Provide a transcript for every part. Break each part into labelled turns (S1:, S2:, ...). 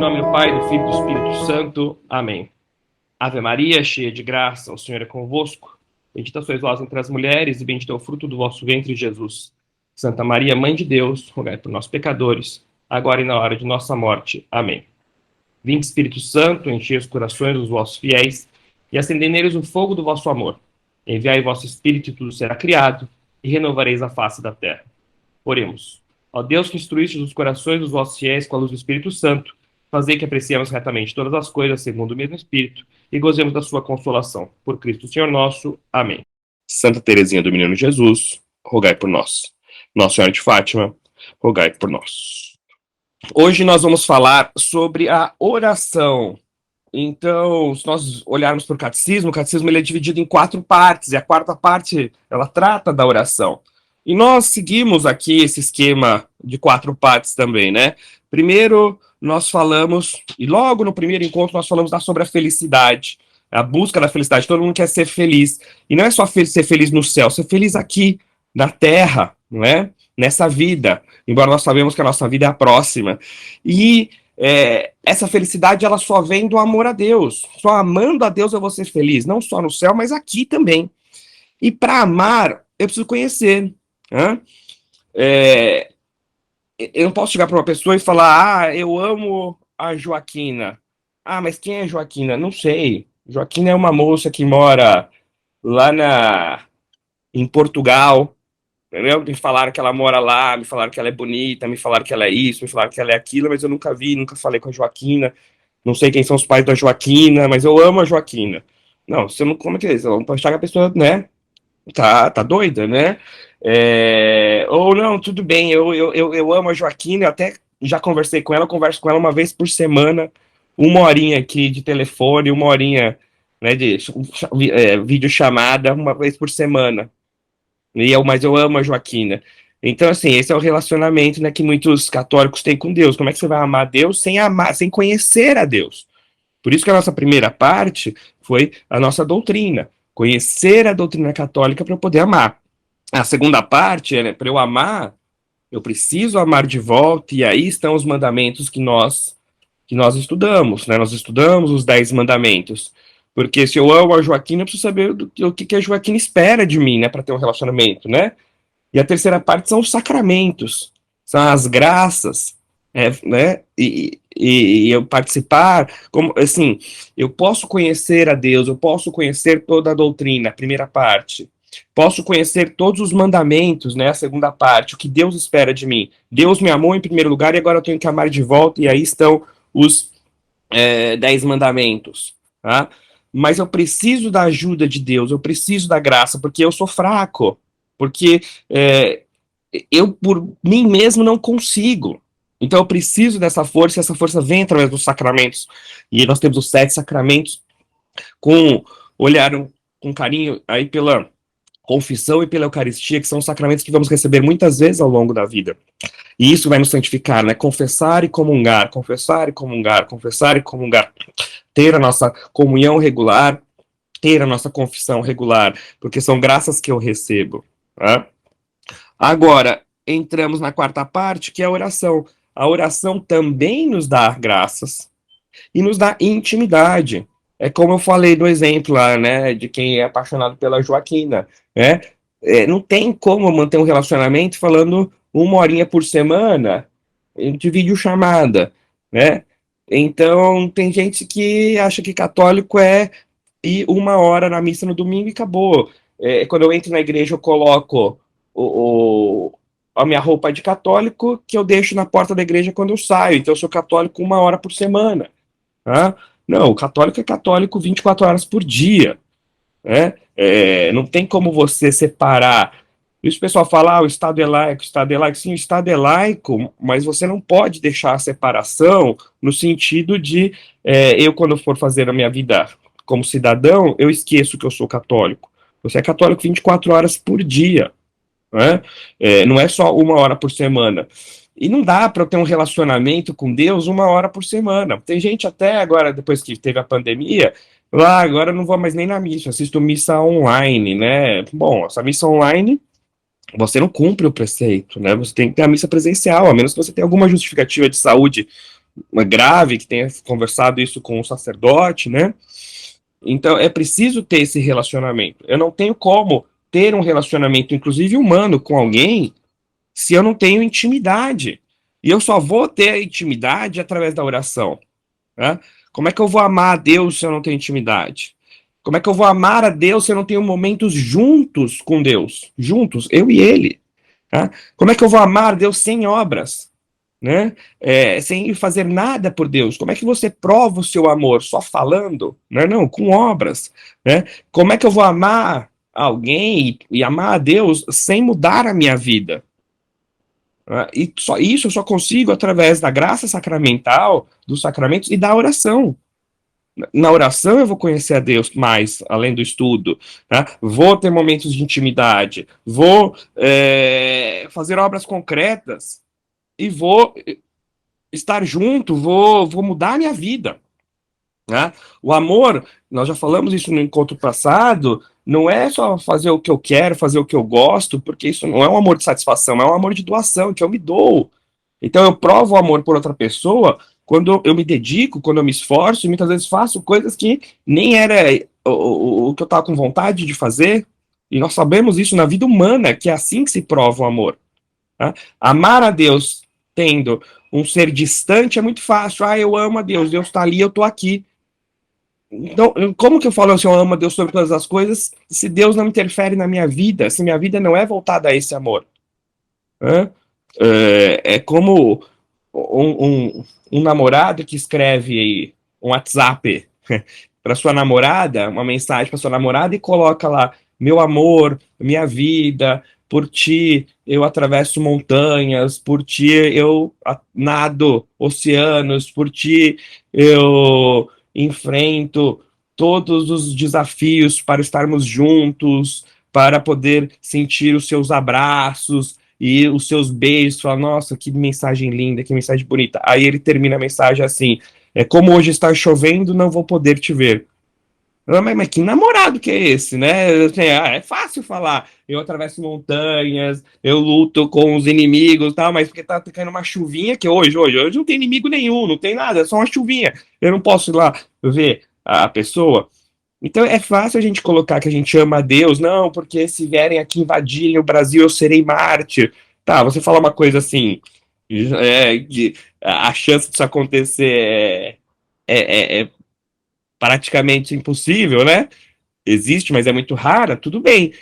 S1: nome do Pai, do Filho e do Espírito Santo. Amém. Ave Maria, cheia de graça, o Senhor é convosco. Bendita sois vós entre as mulheres, e bendito é o fruto do vosso ventre, Jesus. Santa Maria, Mãe de Deus, rogai por nós, pecadores, agora e na hora de nossa morte. Amém. Vinde, Espírito Santo, enchei os corações dos vossos fiéis, e acendei neles o fogo do vosso amor. Enviai vosso Espírito, e tudo será criado, e renovareis a face da terra. Oremos. Ó Deus, que instruíste os corações dos vossos fiéis com a luz do Espírito Santo, fazei que apreciemos retamente todas as coisas segundo o mesmo Espírito e gozemos da sua consolação. Por Cristo Senhor nosso. Amém. Santa Teresinha do Menino Jesus, rogai por nós. Nossa Senhora de Fátima, rogai por nós. Hoje nós vamos falar sobre a oração. Então, se nós olharmos para o catecismo ele é dividido em 4 partes, e a quarta parte, ela trata da oração. E nós seguimos aqui esse esquema de 4 partes também, né? Primeiro, nós falamos, e logo no primeiro encontro nós falamos sobre a felicidade, a busca da felicidade. Todo mundo quer ser feliz. E não é só ser feliz no céu, ser feliz aqui, na terra, não é? Nessa vida. Embora nós sabemos que a nossa vida é a próxima. E essa felicidade, ela só vem do amor a Deus. Só amando a Deus eu vou ser feliz. Não só no céu, mas aqui também. E para amar, eu preciso conhecer. Eu não posso chegar para uma pessoa e falar, eu amo a Joaquina. Mas quem é Joaquina? Não sei. Joaquina é uma moça que mora lá em Portugal, entendeu? Me falaram que ela mora lá, me falaram que ela é bonita, me falaram que ela é isso, me falaram que ela é aquilo, mas eu nunca vi, nunca falei com a Joaquina. Não sei quem são os pais da Joaquina, mas eu amo a Joaquina. Não, você não, como é que é isso? Você não pode achar que a pessoa, né? Tá doida, né? Ou não, tudo bem, eu amo a Joaquina, eu até já conversei com ela, eu converso com ela uma vez por semana, 1 horinha aqui de telefone, 1 horinha, né, de videochamada, uma vez por semana. Mas eu amo a Joaquina. Então, assim, esse é o relacionamento, né, que muitos católicos têm com Deus. Como é que você vai amar Deus sem conhecer a Deus? Por isso que a nossa primeira parte foi a nossa doutrina. Conhecer a doutrina católica para poder amar. A segunda parte é, né, para eu amar, eu preciso amar de volta, e aí estão os mandamentos que nós estudamos, né? Nós estudamos os 10 mandamentos. Porque se eu amo a Joaquina, eu preciso saber o que a Joaquina espera de mim, né, para ter um relacionamento, né? E a terceira parte são os sacramentos, são as graças, né? E eu participar, como assim, eu posso conhecer a Deus, eu posso conhecer toda a doutrina, a primeira parte. Posso conhecer todos os mandamentos, né? A segunda parte, o que Deus espera de mim. Deus me amou em primeiro lugar e agora eu tenho que amar de volta, e aí estão os 10 mandamentos, tá? Mas eu preciso da ajuda de Deus, eu preciso da graça, porque eu sou fraco, porque eu por mim mesmo não consigo. Então eu preciso dessa força, e essa força vem através dos sacramentos. E nós temos os 7 sacramentos, com olhar com carinho aí pela confissão e pela Eucaristia, que são os sacramentos que vamos receber muitas vezes ao longo da vida. E isso vai nos santificar, né? Confessar e comungar, confessar e comungar, confessar e comungar. Ter a nossa comunhão regular, ter a nossa confissão regular, porque são graças que eu recebo. Tá? Agora, entramos na quarta parte, que é a oração. A oração também nos dá graças e nos dá intimidade. É como eu falei do exemplo lá, né, de quem é apaixonado pela Joaquina, né? Não tem como manter um relacionamento falando 1 horinha por semana de videochamada, né? Então, tem gente que acha que católico é ir 1 hora na missa no domingo e acabou. Quando eu entro na igreja, eu coloco a minha roupa de católico, que eu deixo na porta da igreja quando eu saio. Então, eu sou católico 1 hora por semana. Tá? Não, o católico é católico 24 horas por dia. Né? Não tem como você separar. Isso o pessoal fala, o Estado é laico, o Estado é laico. Sim, o Estado é laico, mas você não pode deixar a separação no sentido de eu, quando for fazer a minha vida como cidadão, eu esqueço que eu sou católico. Você é católico 24 horas por dia. Né? Não é só 1 hora por semana. E não dá para eu ter um relacionamento com Deus 1 hora por semana. Tem gente até agora, depois que teve a pandemia, lá agora eu não vou mais nem na missa, assisto missa online, né? Bom, essa missa online, você não cumpre o preceito, né? Você tem que ter a missa presencial, a menos que você tenha alguma justificativa de saúde grave, que tenha conversado isso com o sacerdote, né? Então é preciso ter esse relacionamento. Eu não tenho como ter um relacionamento, inclusive humano, com alguém se eu não tenho intimidade. E eu só vou ter a intimidade através da oração. Né? Como é que eu vou amar a Deus se eu não tenho intimidade? Como é que eu vou amar a Deus se eu não tenho momentos juntos com Deus? Juntos, eu e Ele. Tá? Como é que eu vou amar a Deus sem obras? Né? Sem fazer nada por Deus. Como é que você prova o seu amor? Só falando? Não, não, com obras. Né? Como é que eu vou amar alguém e amar a Deus sem mudar a minha vida? E só, isso eu só consigo através da graça sacramental, dos sacramentos e da oração. Na oração eu vou conhecer a Deus mais, além do estudo. Né? Vou ter momentos de intimidade, vou fazer obras concretas e vou estar junto, vou mudar a minha vida. Né? O amor, nós já falamos isso no encontro passado, não é só fazer o que eu quero, fazer o que eu gosto, porque isso não é um amor de satisfação, é um amor de doação, que eu me dou. Então eu provo o amor por outra pessoa quando eu me dedico, quando eu me esforço, e muitas vezes faço coisas que nem era o que eu estava com vontade de fazer. E nós sabemos isso na vida humana, que é assim que se prova o amor. Tá? Amar a Deus tendo um ser distante é muito fácil. Ah, eu amo a Deus, Deus está ali, eu estou aqui. Então, como que eu falo assim, eu amo a Deus sobre todas as coisas, se Deus não interfere na minha vida, se minha vida não é voltada a esse amor? Né? É como um namorado que escreve um WhatsApp para sua namorada, uma mensagem para sua namorada e coloca lá: meu amor, minha vida, por ti eu atravesso montanhas, por ti eu nado oceanos, por ti eu enfrento todos os desafios para estarmos juntos, para poder sentir os seus abraços e os seus beijos. Fala, nossa, que mensagem linda, que mensagem bonita. Aí ele termina a mensagem assim: como hoje está chovendo, não vou poder te ver. Mas que namorado que é esse, né? Assim, é fácil falar. Eu atravesso montanhas, eu luto com os inimigos, tal, mas porque tá caindo uma chuvinha que hoje não tem inimigo nenhum, não tem nada, é só uma chuvinha. Eu não posso ir lá ver a pessoa. Então é fácil a gente colocar que a gente ama a Deus, não, porque se vierem aqui invadirem o Brasil, eu serei mártir. Tá, você fala uma coisa assim, a chance disso acontecer é praticamente impossível, né? Existe, mas é muito rara, tudo bem.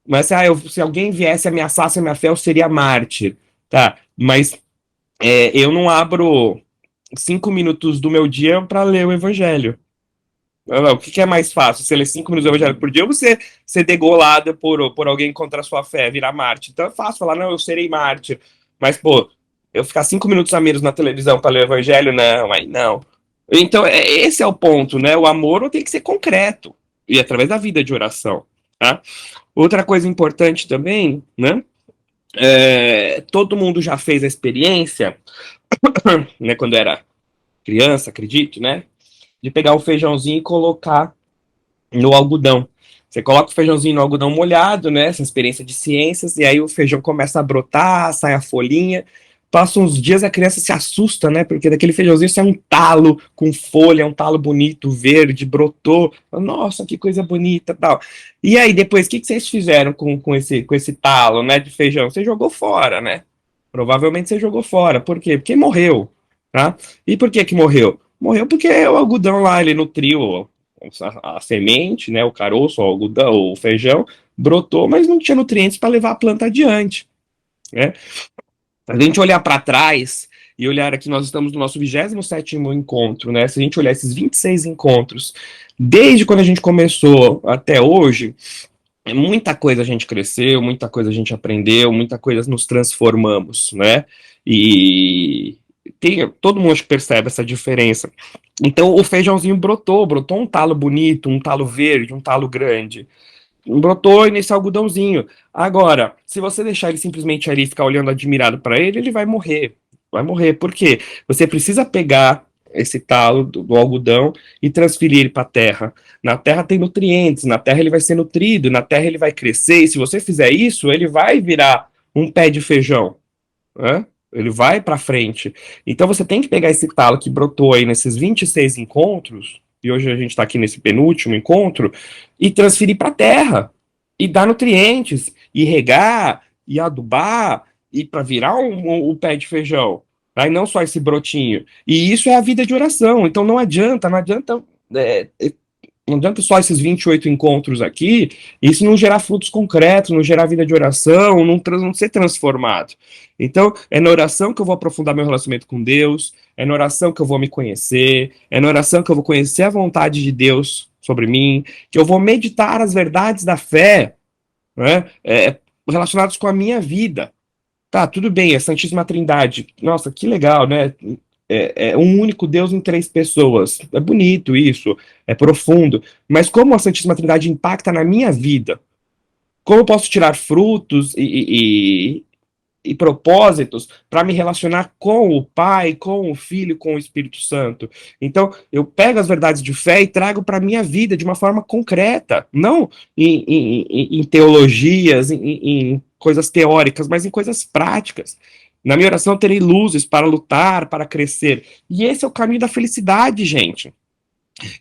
S1: Mas se alguém viesse ameaçar a minha fé, eu seria mártir. Tá, mas eu não abro 5 minutos do meu dia para ler o Evangelho. O que é mais fácil? Você ler 5 minutos do Evangelho por dia ou você ser degolado por alguém contra a sua fé, virar mártir? Então é fácil falar, não, eu serei mártir. Mas, pô, eu ficar 5 minutos a menos na televisão para ler o Evangelho, não, aí não. Então, esse é o ponto, né? O amor tem que ser concreto e através da vida de oração. Tá? Outra coisa importante também, né? Todo mundo já fez a experiência, né? Quando era criança, acredito, né? De pegar o feijãozinho e colocar no algodão. Você coloca o feijãozinho no algodão molhado, né? Essa experiência de ciências, e aí o feijão começa a brotar, sai a folhinha. Passa uns dias a criança se assusta, né? Porque daquele feijãozinho sai um talo com folha, um talo bonito, verde, brotou. Nossa, que coisa bonita, tal. E aí depois, o que vocês fizeram com esse talo, né, de feijão? Você jogou fora, né? Provavelmente você jogou fora. Por quê? Porque morreu, tá? E por que que morreu? Morreu porque o algodão lá, ele nutriu a semente, né, o caroço, o algodão, o feijão, brotou, mas não tinha nutrientes para levar a planta adiante, né? Se a gente olhar para trás e olhar aqui, nós estamos no nosso 27º encontro, né? Se a gente olhar esses 26 encontros, desde quando a gente começou até hoje, muita coisa a gente cresceu, muita coisa a gente aprendeu, muita coisa nos transformamos, né? E todo mundo acho que percebe essa diferença. Então o feijãozinho brotou um talo bonito, um talo verde, um talo grande. Brotou nesse algodãozinho. Agora, se você deixar ele simplesmente ali e ficar olhando admirado para ele, ele vai morrer. Vai morrer. Por quê? Você precisa pegar esse talo do algodão e transferir ele para a terra. Na terra tem nutrientes, na terra ele vai ser nutrido, na terra ele vai crescer, e se você fizer isso, ele vai virar um pé de feijão. Né? ele vai para frente. Então você tem que pegar esse talo que brotou aí nesses 26 encontros, e hoje a gente está aqui nesse penúltimo encontro, e transferir para a terra, e dar nutrientes, e regar, e adubar, e para virar o pé de feijão. Aí não só esse brotinho. E isso é a vida de oração. Então não adianta não adianta só esses 28 encontros aqui, e isso não gerar frutos concretos, não gerar vida de oração, não ser transformado. Então, é na oração que eu vou aprofundar meu relacionamento com Deus, é na oração que eu vou me conhecer, é na oração que eu vou conhecer a vontade de Deus sobre mim, que eu vou meditar as verdades da fé, né, relacionadas com a minha vida. Tá, tudo bem, é Santíssima Trindade. Nossa, que legal, né? É um único Deus em três pessoas. É bonito isso, é profundo. Mas como a Santíssima Trindade impacta na minha vida? Como eu posso tirar frutos e propósitos para me relacionar com o Pai, com o Filho, com o Espírito Santo? Então, eu pego as verdades de fé e trago para a minha vida de uma forma concreta, não em teologias, em coisas teóricas, mas em coisas práticas. Na minha oração, eu terei luzes para lutar, para crescer. E esse é o caminho da felicidade, gente.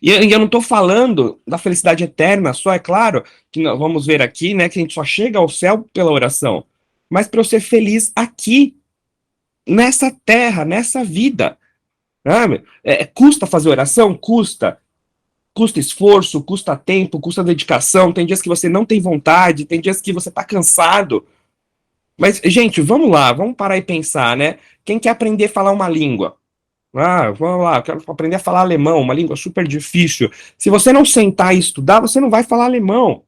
S1: E eu não estou falando da felicidade eterna, só é claro que nós vamos ver aqui, né, que a gente só chega ao céu pela oração. Mas para eu ser feliz aqui, nessa terra, nessa vida. Sabe? Custa fazer oração? Custa. Custa esforço, custa tempo, custa dedicação. Tem dias que você não tem vontade, tem dias que você está cansado. Mas, gente, vamos lá, vamos parar e pensar, né? Quem quer aprender a falar uma língua? Ah, vamos lá, eu quero aprender a falar alemão, uma língua super difícil. Se você não sentar e estudar, você não vai falar alemão.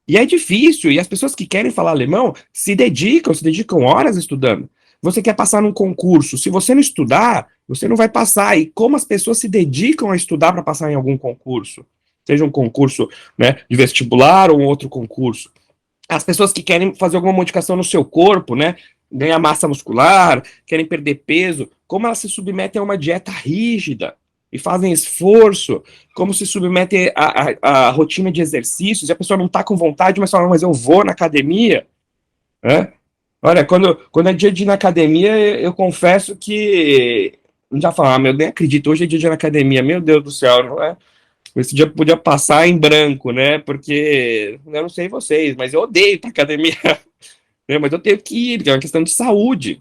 S1: E é difícil, e as pessoas que querem falar alemão se dedicam horas estudando. Você quer passar num concurso, se você não estudar, você não vai passar. E como as pessoas se dedicam a estudar para passar em algum concurso, seja um concurso, né, de vestibular ou um outro concurso. As pessoas que querem fazer alguma modificação no seu corpo, né, ganhar massa muscular, querem perder peso, como elas se submetem a uma dieta rígida e fazem esforço, como se submetem a rotina de exercícios, e a pessoa não está com vontade, mas fala, mas eu vou na academia, né? Olha, quando é dia de ir na academia, eu confesso que já falo, meu, nem acredito, hoje é dia de ir na academia, meu Deus do céu, não é? Esse dia podia passar em branco, né? Porque eu não sei vocês, mas eu odeio ir pra academia, né? Mas eu tenho que ir, porque é uma questão de saúde,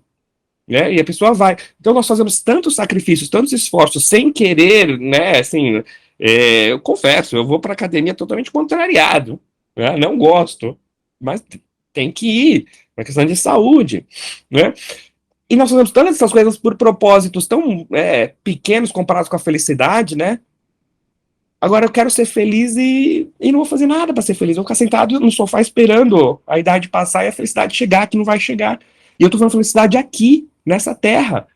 S1: né? E a pessoa vai. Então nós fazemos tantos sacrifícios, tantos esforços sem querer, né? Assim, eu confesso, eu vou para academia totalmente contrariado, né? Não gosto, mas tem que ir, é uma questão de saúde, né? E nós fazemos tantas essas coisas por propósitos tão pequenos comparados com a felicidade, né? Agora eu quero ser feliz e não vou fazer nada para ser feliz. Eu vou ficar sentado no sofá esperando a idade passar e a felicidade chegar, que não vai chegar. E eu tô falando felicidade aqui, nessa terra.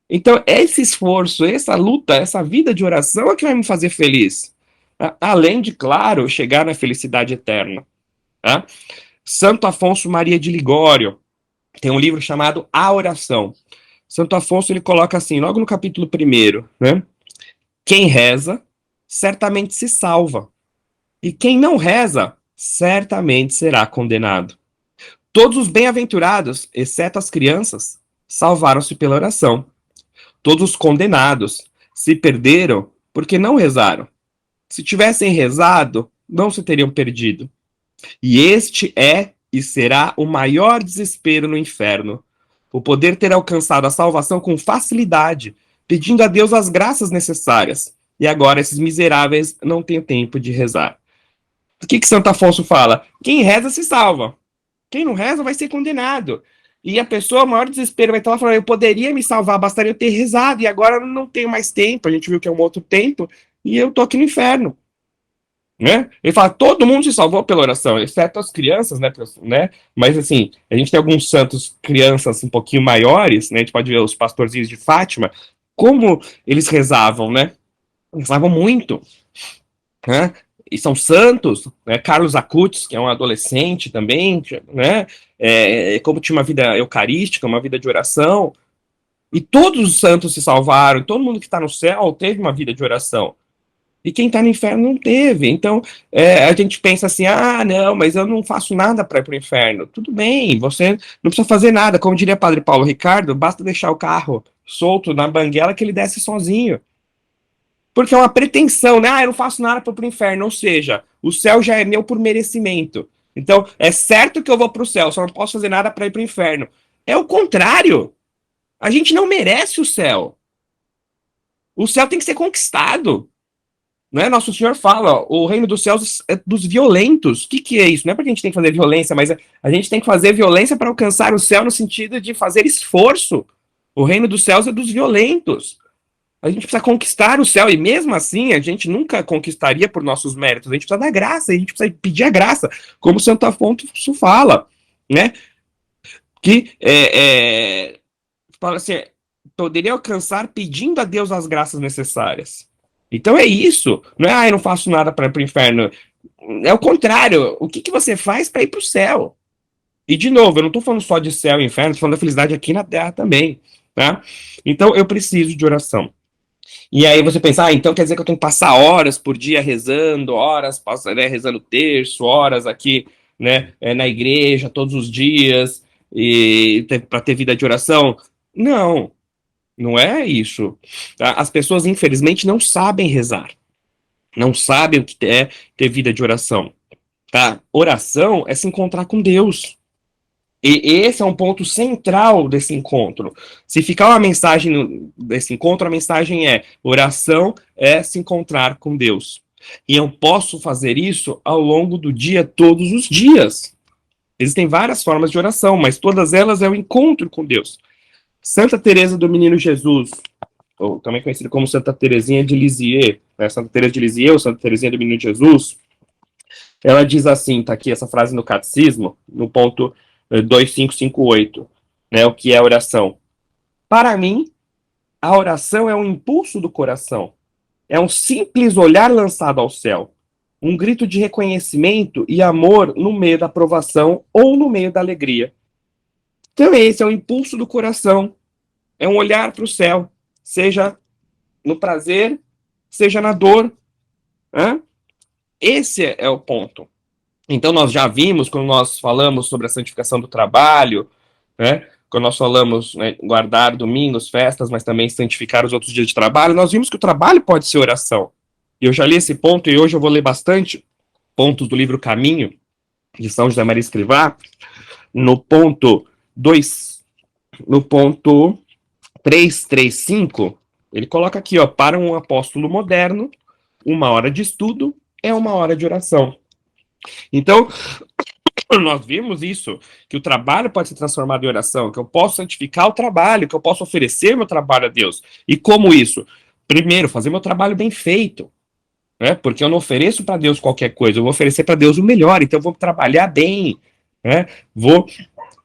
S1: Então, esse esforço, essa luta, essa vida de oração é que vai me fazer feliz. Além de, claro, chegar na felicidade eterna. Tá? Santo Afonso Maria de Ligório tem um livro chamado A Oração. Santo Afonso ele coloca assim, logo no capítulo 1, né? Quem reza, certamente se salva. E quem não reza, certamente será condenado. Todos os bem-aventurados, exceto as crianças, salvaram-se pela oração. Todos os condenados se perderam porque não rezaram. Se tivessem rezado, não se teriam perdido. E este é e será o maior desespero no inferno. O poder ter alcançado a salvação com facilidade, pedindo a Deus as graças necessárias. E agora esses miseráveis não têm tempo de rezar. O que Santo Afonso fala? Quem reza se salva. Quem não reza vai ser condenado. E a pessoa, o maior desespero, vai estar lá falando: eu poderia me salvar, bastaria eu ter rezado, e agora eu não tenho mais tempo. A gente viu que é um outro tempo, e eu tô aqui no inferno. Né? Ele fala: todo mundo se salvou pela oração, exceto as crianças, né? Mas assim, a gente tem alguns santos, crianças um pouquinho maiores, né? A gente pode ver os pastorzinhos de Fátima, como eles rezavam, né? Rezavam muito, né? E são santos, né? Carlos Acutis, que é um adolescente também, né? Como tinha uma vida eucarística, uma vida de oração, e todos os santos se salvaram, todo mundo que está no céu teve uma vida de oração. E quem está no inferno não teve. Então, a gente pensa assim, ah, não, mas eu não faço nada para ir para o inferno. Tudo bem, você não precisa fazer nada. Como diria Padre Paulo Ricardo, basta deixar o carro solto na banguela que ele desce sozinho. Porque é uma pretensão, né? Ah, eu não faço nada para ir para o inferno. Ou seja, o céu já é meu por merecimento. Então, é certo que eu vou para o céu, só não posso fazer nada para ir para o inferno. É o contrário. A gente não merece o céu. O céu tem que ser conquistado. Né? Nosso Senhor fala, o reino dos céus é dos violentos. O que é isso? Não é porque a gente tem que fazer violência, mas a gente tem que fazer violência para alcançar o céu no sentido de fazer esforço. O reino dos céus é dos violentos. A gente precisa conquistar o céu, e mesmo assim a gente nunca conquistaria por nossos méritos. A gente precisa da graça, a gente precisa pedir a graça, como Santo Afonso fala, né? Que fala assim, poderia alcançar pedindo a Deus as graças necessárias. Então é isso. Não é, ah, eu não faço nada para ir para o inferno. É o contrário. O que você faz para ir para o céu? E, de novo, eu não estou falando só de céu e inferno, estou falando da felicidade aqui na Terra também. Tá? Então eu preciso de oração. E aí você pensa, ah, então quer dizer que eu tenho que passar horas por dia rezando, horas né, rezando terço, horas aqui, né, na igreja todos os dias, e para ter vida de oração? Não, não é isso. Tá? As pessoas, infelizmente, não sabem rezar. Não sabem o que é ter vida de oração. Tá? Oração é se encontrar com Deus. E esse é um ponto central desse encontro. Se ficar uma mensagem desse encontro, a mensagem é: oração é se encontrar com Deus. E eu posso fazer isso ao longo do dia, todos os dias. Existem várias formas de oração, mas todas elas é o encontro com Deus. Santa Teresa do Menino Jesus, ou também conhecida como Santa Teresinha de Lisieux, né? Santa Teresa de Lisieux, ou Santa Teresinha do Menino Jesus, ela diz assim, tá aqui essa frase no Catecismo, no ponto 2558, né, o que é oração. Para mim, a oração é um impulso do coração, é um simples olhar lançado ao céu, um grito de reconhecimento e amor no meio da provação ou no meio da alegria. Então esse é o impulso do coração, é um olhar para o céu, seja no prazer, seja na dor. Né? Esse é o ponto. Então nós já vimos, quando nós falamos sobre a santificação do trabalho, né, quando nós falamos, né, guardar domingos, festas, mas também santificar os outros dias de trabalho, nós vimos que o trabalho pode ser oração. E eu já li esse ponto, e hoje eu vou ler bastante pontos do livro Caminho, de São José Maria Escrivá, no ponto 2, no ponto 335, ele coloca aqui, ó, para um apóstolo moderno, 1 hora de estudo é 1 hora de oração. Então, nós vimos isso, que o trabalho pode ser transformado em oração, que eu posso santificar o trabalho, que eu posso oferecer meu trabalho a Deus. E como isso? Primeiro, fazer meu trabalho bem feito, né? Porque eu não ofereço para Deus qualquer coisa, eu vou oferecer para Deus o melhor, então eu vou trabalhar bem, né? Vou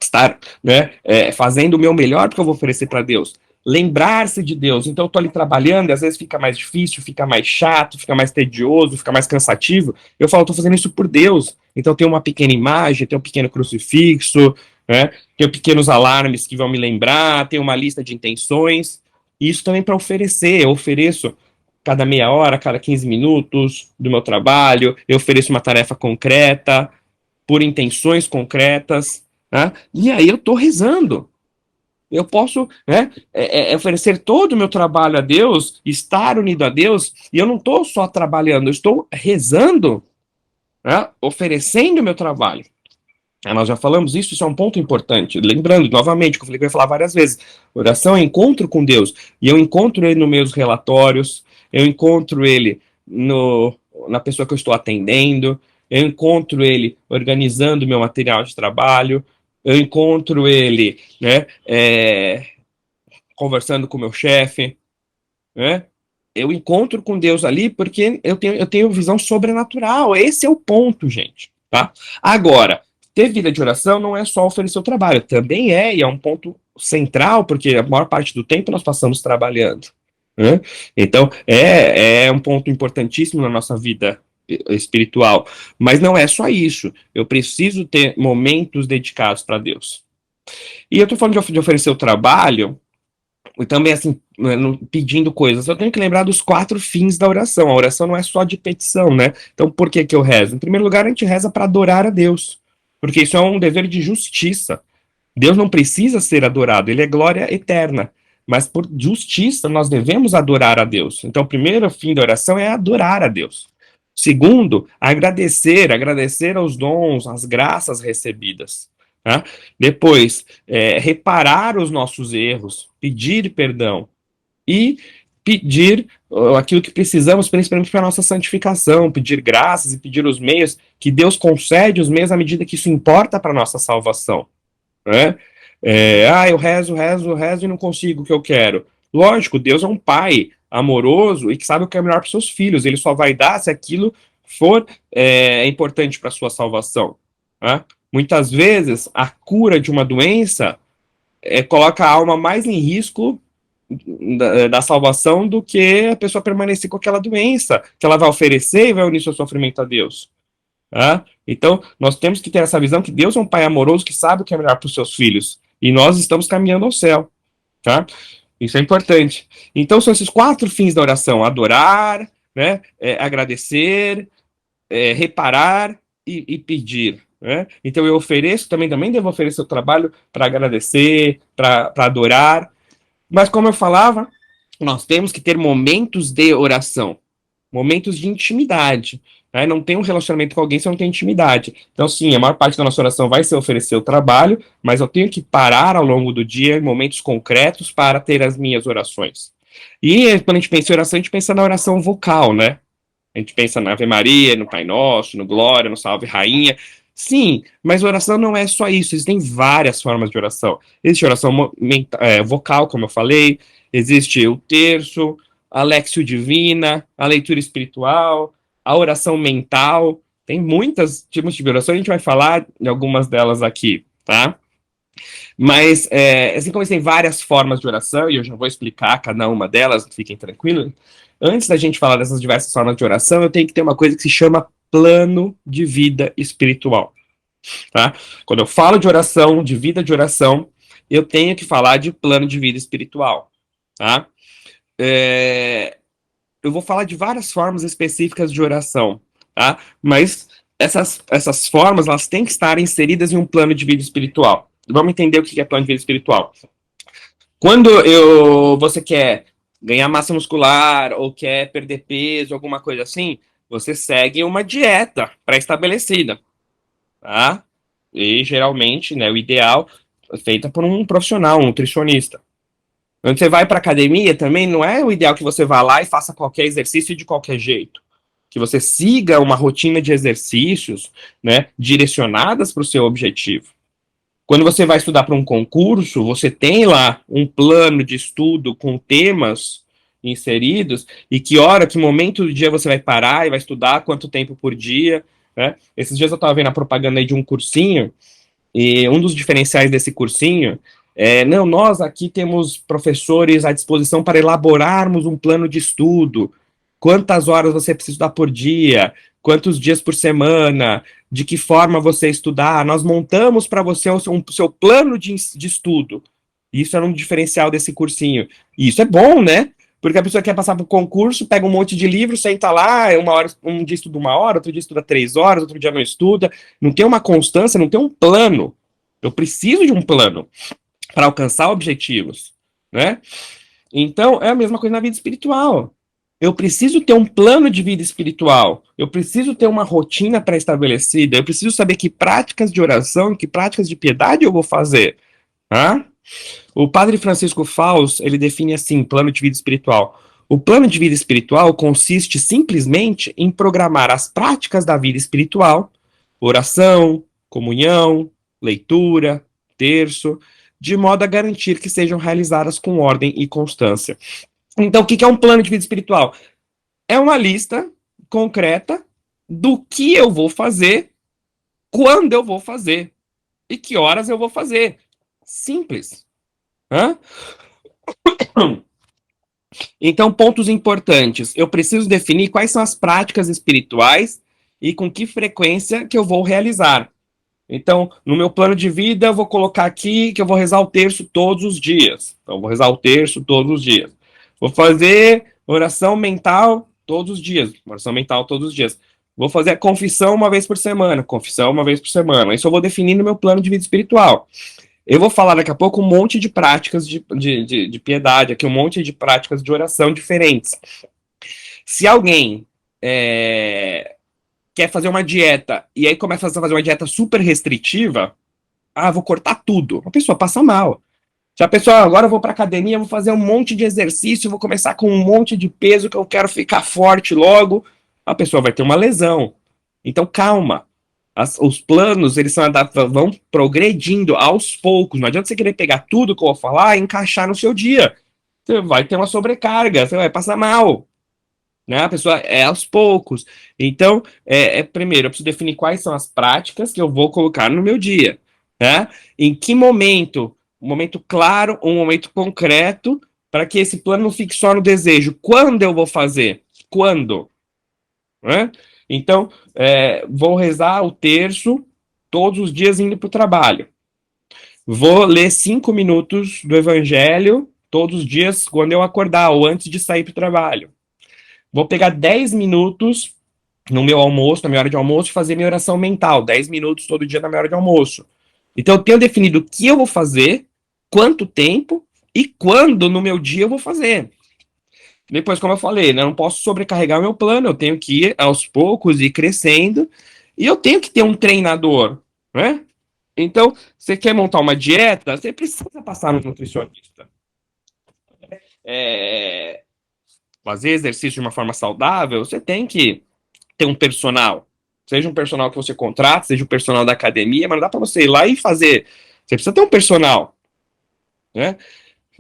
S1: estar, né, fazendo o meu melhor porque eu vou oferecer para Deus. Lembrar-se de Deus. Então eu estou ali trabalhando e às vezes fica mais difícil, fica mais chato, fica mais tedioso, fica mais cansativo. Eu falo, estou fazendo isso por Deus. Então tem uma pequena imagem, tem um pequeno crucifixo, né? Tem pequenos alarmes que vão me lembrar, tem uma lista de intenções. E isso também para oferecer. Eu ofereço cada meia hora, cada 15 minutos do meu trabalho, eu ofereço uma tarefa concreta, por intenções concretas. Né? E aí eu estou rezando. Eu posso, né, oferecer todo o meu trabalho a Deus, estar unido a Deus, e eu não estou só trabalhando, eu estou rezando, né, oferecendo o meu trabalho. Nós já falamos isso, isso é um ponto importante. Lembrando, novamente, que eu falei que eu ia falar várias vezes, oração é encontro com Deus, e eu encontro Ele nos meus relatórios, eu encontro Ele na pessoa que eu estou atendendo, eu encontro Ele organizando o meu material de trabalho, eu encontro Ele, né, conversando com o meu chefe, né, eu encontro com Deus ali porque eu tenho visão sobrenatural. Esse é o ponto, gente. Tá? Agora, ter vida de oração não é só oferecer o trabalho. Também é, e é um ponto central, porque a maior parte do tempo nós passamos trabalhando. Né? Então, é um ponto importantíssimo na nossa vida espiritual. Mas não é só isso. Eu preciso ter momentos dedicados para Deus. E eu estou falando de oferecer o trabalho. também assim, pedindo coisas, eu tenho que lembrar dos 4 fins da oração. A oração não é só de petição, né? Então, por que que eu rezo? Em primeiro lugar, a gente reza para adorar a Deus, porque isso é um dever de justiça. Deus não precisa ser adorado, ele é glória eterna. Mas por justiça, nós devemos adorar a Deus. Então, o primeiro fim da oração é adorar a Deus. Segundo, agradecer aos dons, às graças recebidas. Tá? Depois, reparar os nossos erros, pedir perdão e pedir aquilo que precisamos, principalmente para a nossa santificação, pedir graças e pedir os meios, que Deus concede os meios à medida que isso importa para a nossa salvação. Né? Eu rezo e não consigo o que eu quero. Lógico, Deus é um pai amoroso e que sabe o que é melhor para os seus filhos. Ele só vai dar se aquilo for importante para a sua salvação. Né? Muitas vezes, a cura de uma doença coloca a alma mais em risco da salvação do que a pessoa permanecer com aquela doença que ela vai oferecer e vai unir seu sofrimento a Deus. Tá? Então, nós temos que ter essa visão que Deus é um pai amoroso que sabe o que é melhor para os seus filhos. E nós estamos caminhando ao céu. Tá? Isso é importante. Então, são esses 4 fins da oração: adorar, né? Agradecer, reparar e pedir. Né? Então, eu ofereço, também devo oferecer o trabalho para agradecer, para adorar. Mas, como eu falava, nós temos que ter momentos de oração, momentos de intimidade. Né? Não tem um relacionamento com alguém se eu não tem intimidade. Então, sim, a maior parte da nossa oração vai ser oferecer o trabalho, mas eu tenho que parar ao longo do dia em momentos concretos para ter as minhas orações. E quando a gente pensa em oração, a gente pensa na oração vocal, né? A gente pensa na Ave Maria, no Pai Nosso, no Glória, no Salve Rainha. Sim, mas oração não é só isso. Existem várias formas de oração. Existe oração vocal, como eu falei. Existe o terço, a Léxio Divina, a leitura espiritual, a oração mental. Tem muitos tipos de oração. A gente vai falar de algumas delas aqui, tá? Mas, assim como existem várias formas de oração, e eu já vou explicar cada uma delas, fiquem tranquilos, antes da gente falar dessas diversas formas de oração, eu tenho que ter uma coisa que se chama plano de vida espiritual. Tá? Quando eu falo de oração, de vida de oração, eu tenho que falar de plano de vida espiritual. Tá? Eu vou falar de várias formas específicas de oração, tá? Mas essas formas, elas têm que estar inseridas em um plano de vida espiritual. Vamos entender o que é plano de vida espiritual. Quando você quer ganhar massa muscular ou quer perder peso, alguma coisa assim, você segue uma dieta pré-estabelecida, tá? E geralmente, né, o ideal é feita por um profissional, um nutricionista. Quando você vai para academia também, não é o ideal que você vá lá e faça qualquer exercício de qualquer jeito. Que você siga uma rotina de exercícios, né, direcionadas para o seu objetivo. Quando você vai estudar para um concurso, você tem lá um plano de estudo com temas inseridos e que momento do dia você vai parar e vai estudar, quanto tempo por dia. Né? Esses dias eu estava vendo a propaganda aí de um cursinho e um dos diferenciais desse cursinho não, nós aqui temos professores à disposição para elaborarmos um plano de estudo. Quantas horas você precisa estudar por dia? Quantos dias por semana? De que forma você estudar? Nós montamos para você o seu plano de estudo. Isso era um diferencial desse cursinho. E isso é bom, né? Porque a pessoa quer passar para o concurso, pega um monte de livro, senta lá, um dia estuda 1 hora, outro dia estuda 3 horas, outro dia não estuda. Não tem uma constância, não tem um plano. Eu preciso de um plano para alcançar objetivos, né? Então, é a mesma coisa na vida espiritual. Eu preciso ter um plano de vida espiritual. Eu preciso ter uma rotina pré-estabelecida. Eu preciso saber que práticas de oração, que práticas de piedade eu vou fazer. Tá? O padre Francisco Faus, ele define assim, plano de vida espiritual. O plano de vida espiritual consiste simplesmente em programar as práticas da vida espiritual, oração, comunhão, leitura, terço, de modo a garantir que sejam realizadas com ordem e constância. Então, o que é um plano de vida espiritual? É uma lista concreta do que eu vou fazer, quando eu vou fazer e que horas eu vou fazer. Simples. Hã? Então, pontos importantes. Eu preciso definir quais são as práticas espirituais e com que frequência que eu vou realizar. Então, no meu plano de vida, eu vou colocar aqui que eu vou rezar o terço todos os dias. Então, eu vou rezar o terço todos os dias. Vou fazer oração mental todos os dias. Oração mental todos os dias. Vou fazer a confissão uma vez por semana. Confissão uma vez por semana. Isso eu vou definir no meu plano de vida espiritual. Eu vou falar daqui a pouco um monte de práticas de piedade, aqui um monte de práticas de oração diferentes. Se alguém quer fazer uma dieta e aí começa a fazer uma dieta super restritiva, vou cortar tudo. A pessoa passa mal. Se a pessoa, agora eu vou pra academia, vou fazer um monte de exercício, vou começar com um monte de peso que eu quero ficar forte logo, a pessoa vai ter uma lesão. Então, calma. Os planos, eles vão progredindo aos poucos. Não adianta você querer pegar tudo que eu vou falar e encaixar no seu dia. Você vai ter uma sobrecarga, você vai passar mal. Né? A pessoa é aos poucos. Então, primeiro, eu preciso definir quais são as práticas que eu vou colocar no meu dia. Né? Em que momento? Um momento claro, um momento concreto, para que esse plano não fique só no desejo. Quando eu vou fazer? Quando? Né? Então, vou rezar o terço todos os dias indo para o trabalho. Vou ler 5 minutos do Evangelho todos os dias quando eu acordar ou antes de sair para o trabalho. Vou pegar 10 minutos no meu almoço, na minha hora de almoço, e fazer minha oração mental. 10 minutos todo dia na minha hora de almoço. Então, eu tenho definido o que eu vou fazer, quanto tempo e quando no meu dia eu vou fazer. Depois, como eu falei, né, eu não posso sobrecarregar o meu plano, eu tenho que ir aos poucos e crescendo, e eu tenho que ter um treinador, né? Então, você quer montar uma dieta, você precisa passar no nutricionista. Fazer exercício de uma forma saudável, você tem que ter um personal. Seja um personal que você contrata, seja um personal da academia, mas não dá para você ir lá e fazer. Você precisa ter um personal, né?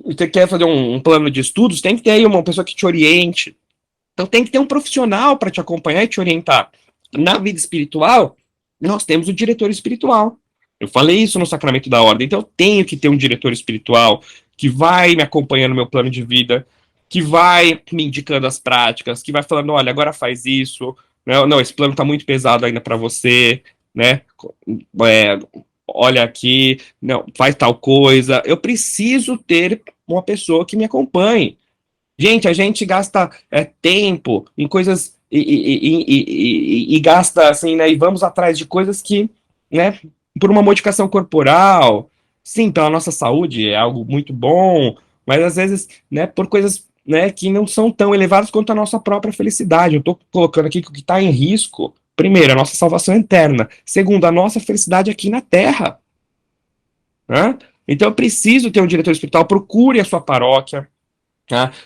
S1: Você quer fazer um plano de estudos, tem que ter aí uma pessoa que te oriente. Então tem que ter um profissional para te acompanhar e te orientar. Na vida espiritual, nós temos o diretor espiritual. Eu falei isso no Sacramento da Ordem. Então eu tenho que ter um diretor espiritual que vai me acompanhando no meu plano de vida, que vai me indicando as práticas, que vai falando, olha, agora faz isso, não, esse plano está muito pesado ainda para você, né? Olha aqui, não, faz tal coisa. Eu preciso ter uma pessoa que me acompanhe. Gente, a gente gasta tempo em coisas e gasta assim, né? E vamos atrás de coisas que, né? Por uma modificação corporal, sim, pela nossa saúde é algo muito bom, mas às vezes, né? Por coisas, né? Que não são tão elevadas quanto a nossa própria felicidade. Eu estou colocando aqui que o que está em risco, primeiro, a nossa salvação interna. Segundo, a nossa felicidade aqui na Terra. Né? Então, eu preciso ter um diretor espiritual. Procure a sua paróquia.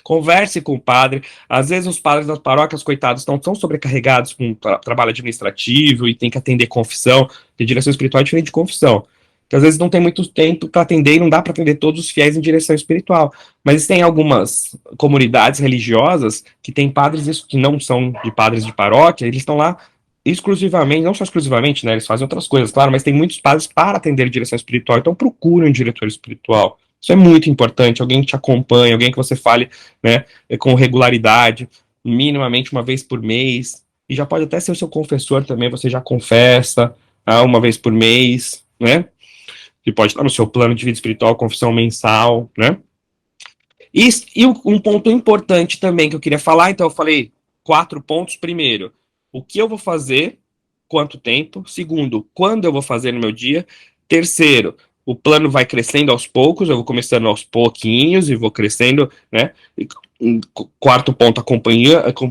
S1: Converse com o padre. Às vezes os padres das paróquias, coitados, estão tão sobrecarregados com trabalho administrativo e tem que atender confissão, porque direção espiritual é diferente de confissão. Que às vezes não tem muito tempo para atender e não dá para atender todos os fiéis em direção espiritual. Mas tem algumas comunidades religiosas que têm padres que não são de padres de paróquia, eles estão lá exclusivamente, não só exclusivamente, né? Eles fazem outras coisas, claro, mas tem muitos padres para atender direção espiritual, então procure um diretor espiritual. Isso é muito importante, alguém que te acompanhe, alguém que você fale, né, com regularidade, minimamente uma vez por mês, e já pode até ser o seu confessor também, você já confessa uma vez por mês, né, que pode estar no seu plano de vida espiritual, confissão mensal, né. E um ponto importante também que eu queria falar, então eu falei 4 pontos. Primeiro, o que eu vou fazer, quanto tempo. Segundo, quando eu vou fazer no meu dia. Terceiro, o plano vai crescendo aos poucos, eu vou começando aos pouquinhos e vou crescendo, né? Quarto ponto,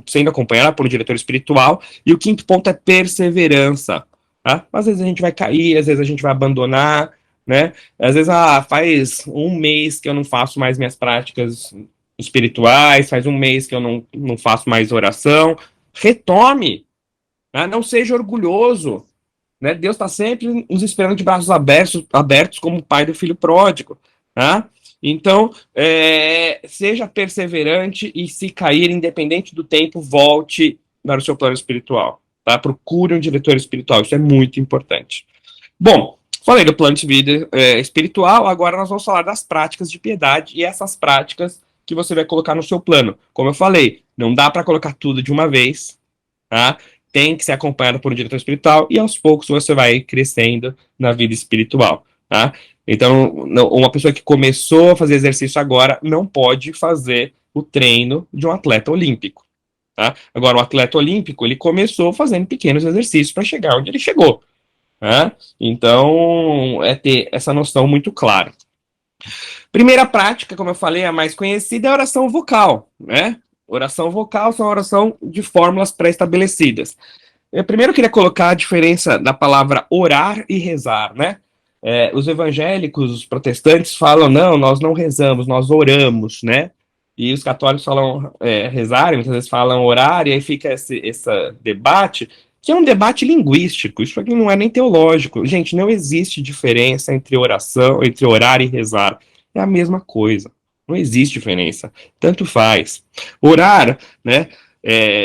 S1: sendo acompanhado por um diretor espiritual. E o quinto ponto é perseverança. Tá? Às vezes a gente vai cair, às vezes a gente vai abandonar, né? Às vezes faz um mês que eu não faço mais minhas práticas espirituais, faz um mês que eu não faço mais oração. Retome, né? Não seja orgulhoso. Né? Deus está sempre nos esperando de braços abertos como o pai do filho pródigo. Tá? Então, seja perseverante e, se cair, independente do tempo, volte para o seu plano espiritual. Tá? Procure um diretor espiritual, isso é muito importante. Bom, falei do plano de vida espiritual, agora nós vamos falar das práticas de piedade e essas práticas que você vai colocar no seu plano. Como eu falei, não dá para colocar tudo de uma vez, tá? tem que ser acompanhado por um diretor espiritual e aos poucos você vai crescendo na vida espiritual, tá? Então, uma pessoa que começou a fazer exercício agora não pode fazer o treino de um atleta olímpico, tá? Agora, o atleta olímpico, ele começou fazendo pequenos exercícios para chegar onde ele chegou, tá? Então, é ter essa noção muito clara. Primeira prática, como eu falei, a mais conhecida é a oração vocal, né? Oração vocal são oração de fórmulas pré-estabelecidas. Eu primeiro queria colocar a diferença da palavra orar e rezar, né? Os evangélicos, os protestantes falam, não, nós não rezamos, nós oramos, né? E os católicos falam rezar, e muitas vezes falam orar, e aí fica esse debate, que é um debate linguístico, isso aqui não é nem teológico. Gente, não existe diferença entre oração, entre orar e rezar. É a mesma coisa. Não existe diferença. Tanto faz. Orar, né?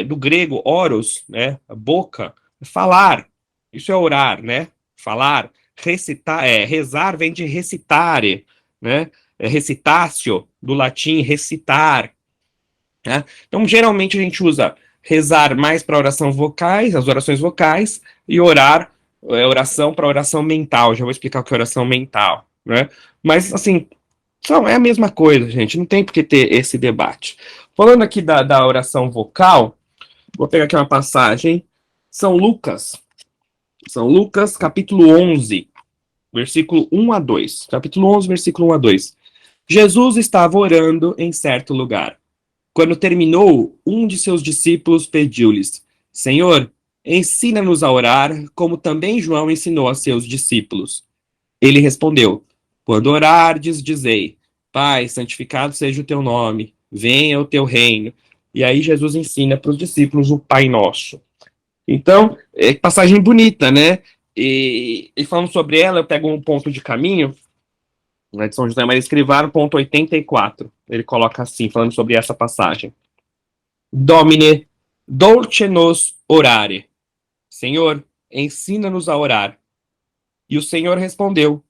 S1: Do grego oros, né? Boca, falar. Isso é orar, né? Falar. Recitar, rezar vem de recitare, né? Recitatio, do latim recitar. Né? Então, geralmente a gente usa rezar mais para oração vocais, as orações vocais, e orar, oração para oração mental. Já vou explicar o que é oração mental, né? Mas, assim, é a mesma coisa, gente. Não tem por que ter esse debate. Falando aqui da oração vocal, vou pegar aqui uma passagem. São Lucas, capítulo 11, versículo 1 a 2. Capítulo 11, versículo 1 a 2. Jesus estava orando em certo lugar. Quando terminou, um de seus discípulos pediu-lhes: Senhor, ensina-nos a orar, como também João ensinou a seus discípulos. Ele respondeu: Quando orardes, dizei: Pai, santificado seja o teu nome, venha o teu reino. E aí Jesus ensina para os discípulos o Pai Nosso. Então, passagem bonita, né? E falando sobre ela, eu pego um ponto de caminho, né, de São José Maria Escrivá, no ponto 84. Ele coloca assim, falando sobre essa passagem. Domine, dolce nos orare. Senhor, ensina-nos a orar. E o Senhor respondeu: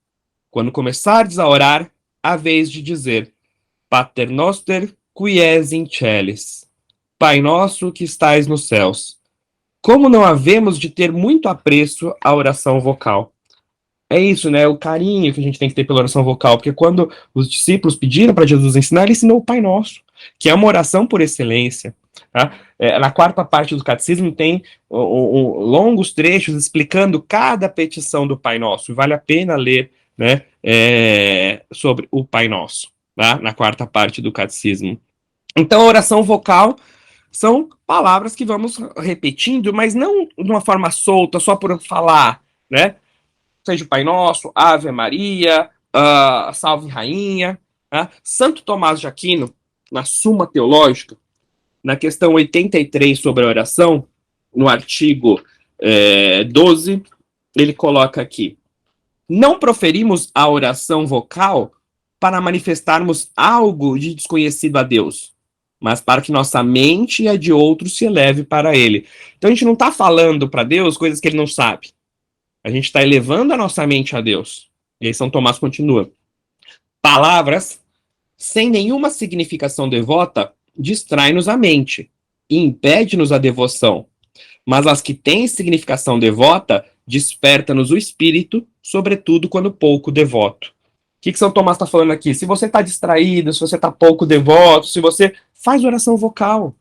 S1: Quando começardes a orar, há vez de dizer: Pater noster, qui es in celis. Pai nosso que estais nos céus. Como não havemos de ter muito apreço à oração vocal? É isso, né? O carinho que a gente tem que ter pela oração vocal, porque quando os discípulos pediram para Jesus ensinar, ele ensinou o Pai Nosso, que é uma oração por excelência. Tá? Na quarta parte do catecismo tem longos trechos explicando cada petição do Pai Nosso. Vale a pena ler, né, sobre o Pai Nosso, tá? Na quarta parte do catecismo. Então, a oração vocal são palavras que vamos repetindo, mas não de uma forma solta, só por falar, né? Seja o Pai Nosso, Ave Maria, Salve Rainha. Né? Santo Tomás de Aquino, na Suma Teológica, na questão 83 sobre a oração, no artigo 12, ele coloca aqui: não proferimos a oração vocal para manifestarmos algo de desconhecido a Deus, mas para que nossa mente e a de outros se eleve para Ele. Então a gente não está falando para Deus coisas que Ele não sabe. A gente está elevando a nossa mente a Deus. E aí São Tomás continua. Palavras sem nenhuma significação devota distraem-nos a mente e impede-nos a devoção. Mas as que têm significação devota desperta-nos o espírito, sobretudo quando pouco devoto. O que São Tomás está falando aqui? Se você está distraído, se você está pouco devoto, se você faz oração vocal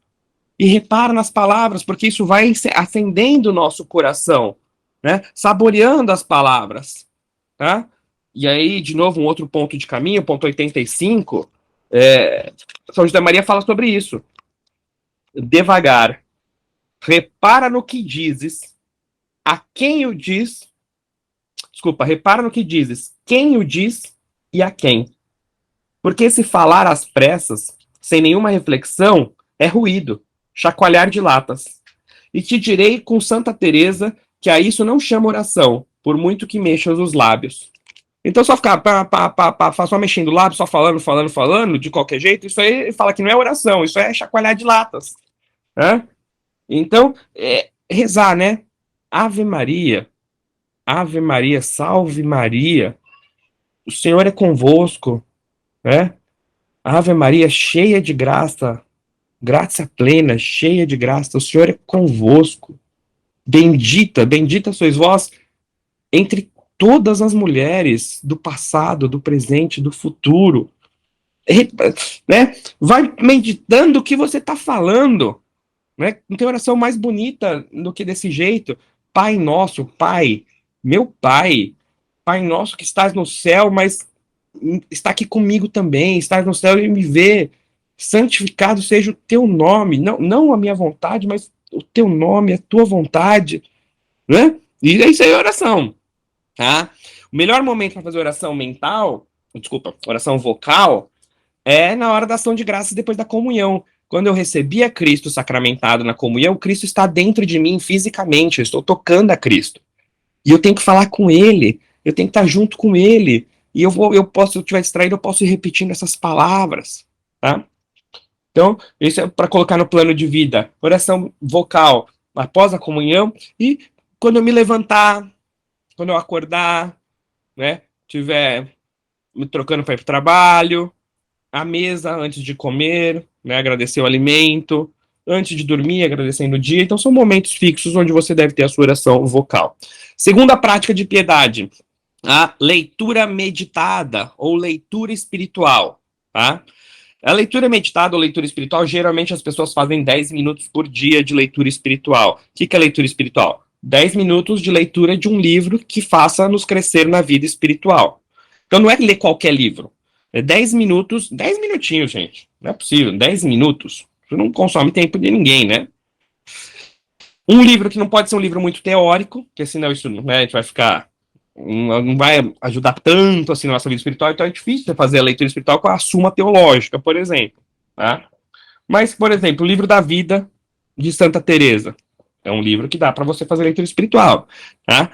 S1: e repara nas palavras, porque isso vai acendendo o nosso coração, né? Saboreando as palavras, tá? E aí, de novo, um outro ponto de caminho, ponto 85, São José Maria fala sobre isso. Devagar, repara no que dizes, a quem o diz, repara no que dizes, quem o diz e a quem. Porque se falar às pressas, sem nenhuma reflexão, é ruído, chacoalhar de latas. E te direi com Santa Teresa que a isso não chama oração, por muito que mexas os lábios. Então só ficar só mexendo o lábio, só falando, de qualquer jeito, isso aí fala que não é oração, isso é chacoalhar de latas. Né? Então, rezar, né? Ave Maria, salve Maria, o Senhor é convosco, né? Ave Maria, cheia de graça, graça plena, cheia de graça, o Senhor é convosco. Bendita, bendita sois vós entre todas as mulheres do passado, do presente, do futuro. Né? Vai meditando o que você está falando. Né? Não tem oração mais bonita do que desse jeito. Pai nosso, Pai, meu Pai, Pai nosso que estás no céu, mas está aqui comigo também, estás no céu e me vê. Santificado seja o teu nome, não a minha vontade, mas o teu nome, a tua vontade. Né? E é isso aí, oração. Tá? O melhor momento para fazer oração mental, desculpa, oração vocal, é na hora da ação de graças depois da comunhão. Quando eu recebi a Cristo sacramentado na comunhão, Cristo está dentro de mim fisicamente, eu estou tocando a Cristo. E eu tenho que falar com Ele, eu tenho que estar junto com Ele. E eu posso, se eu estiver distraído, eu posso ir repetindo essas palavras. Tá? Então, isso é para colocar no plano de vida. Oração vocal após a comunhão e quando eu me levantar, quando eu acordar, né, tiver me trocando para ir para o trabalho, a mesa antes de comer, né, agradecer o alimento, antes de dormir, agradecendo o dia. Então, são momentos fixos onde você deve ter a sua oração vocal. Segunda prática de piedade, a leitura meditada ou leitura espiritual. Tá? A leitura meditada ou leitura espiritual, geralmente as pessoas fazem 10 minutos por dia de leitura espiritual. O que é leitura espiritual? 10 minutos de leitura de um livro que faça nos crescer na vida espiritual. Então não é ler qualquer livro. É 10 minutos, 10 minutinhos, gente. Não é possível, 10 minutos. Você não consome tempo de ninguém, né? Um livro que não pode ser um livro muito teórico, porque senão isso, né, a gente vai ficar... não vai ajudar tanto assim na nossa vida espiritual, então é difícil fazer a leitura espiritual com a Suma Teológica, por exemplo. Tá? Mas, por exemplo, o livro da vida de Santa Teresa é um livro que dá para você fazer leitura espiritual. Tá?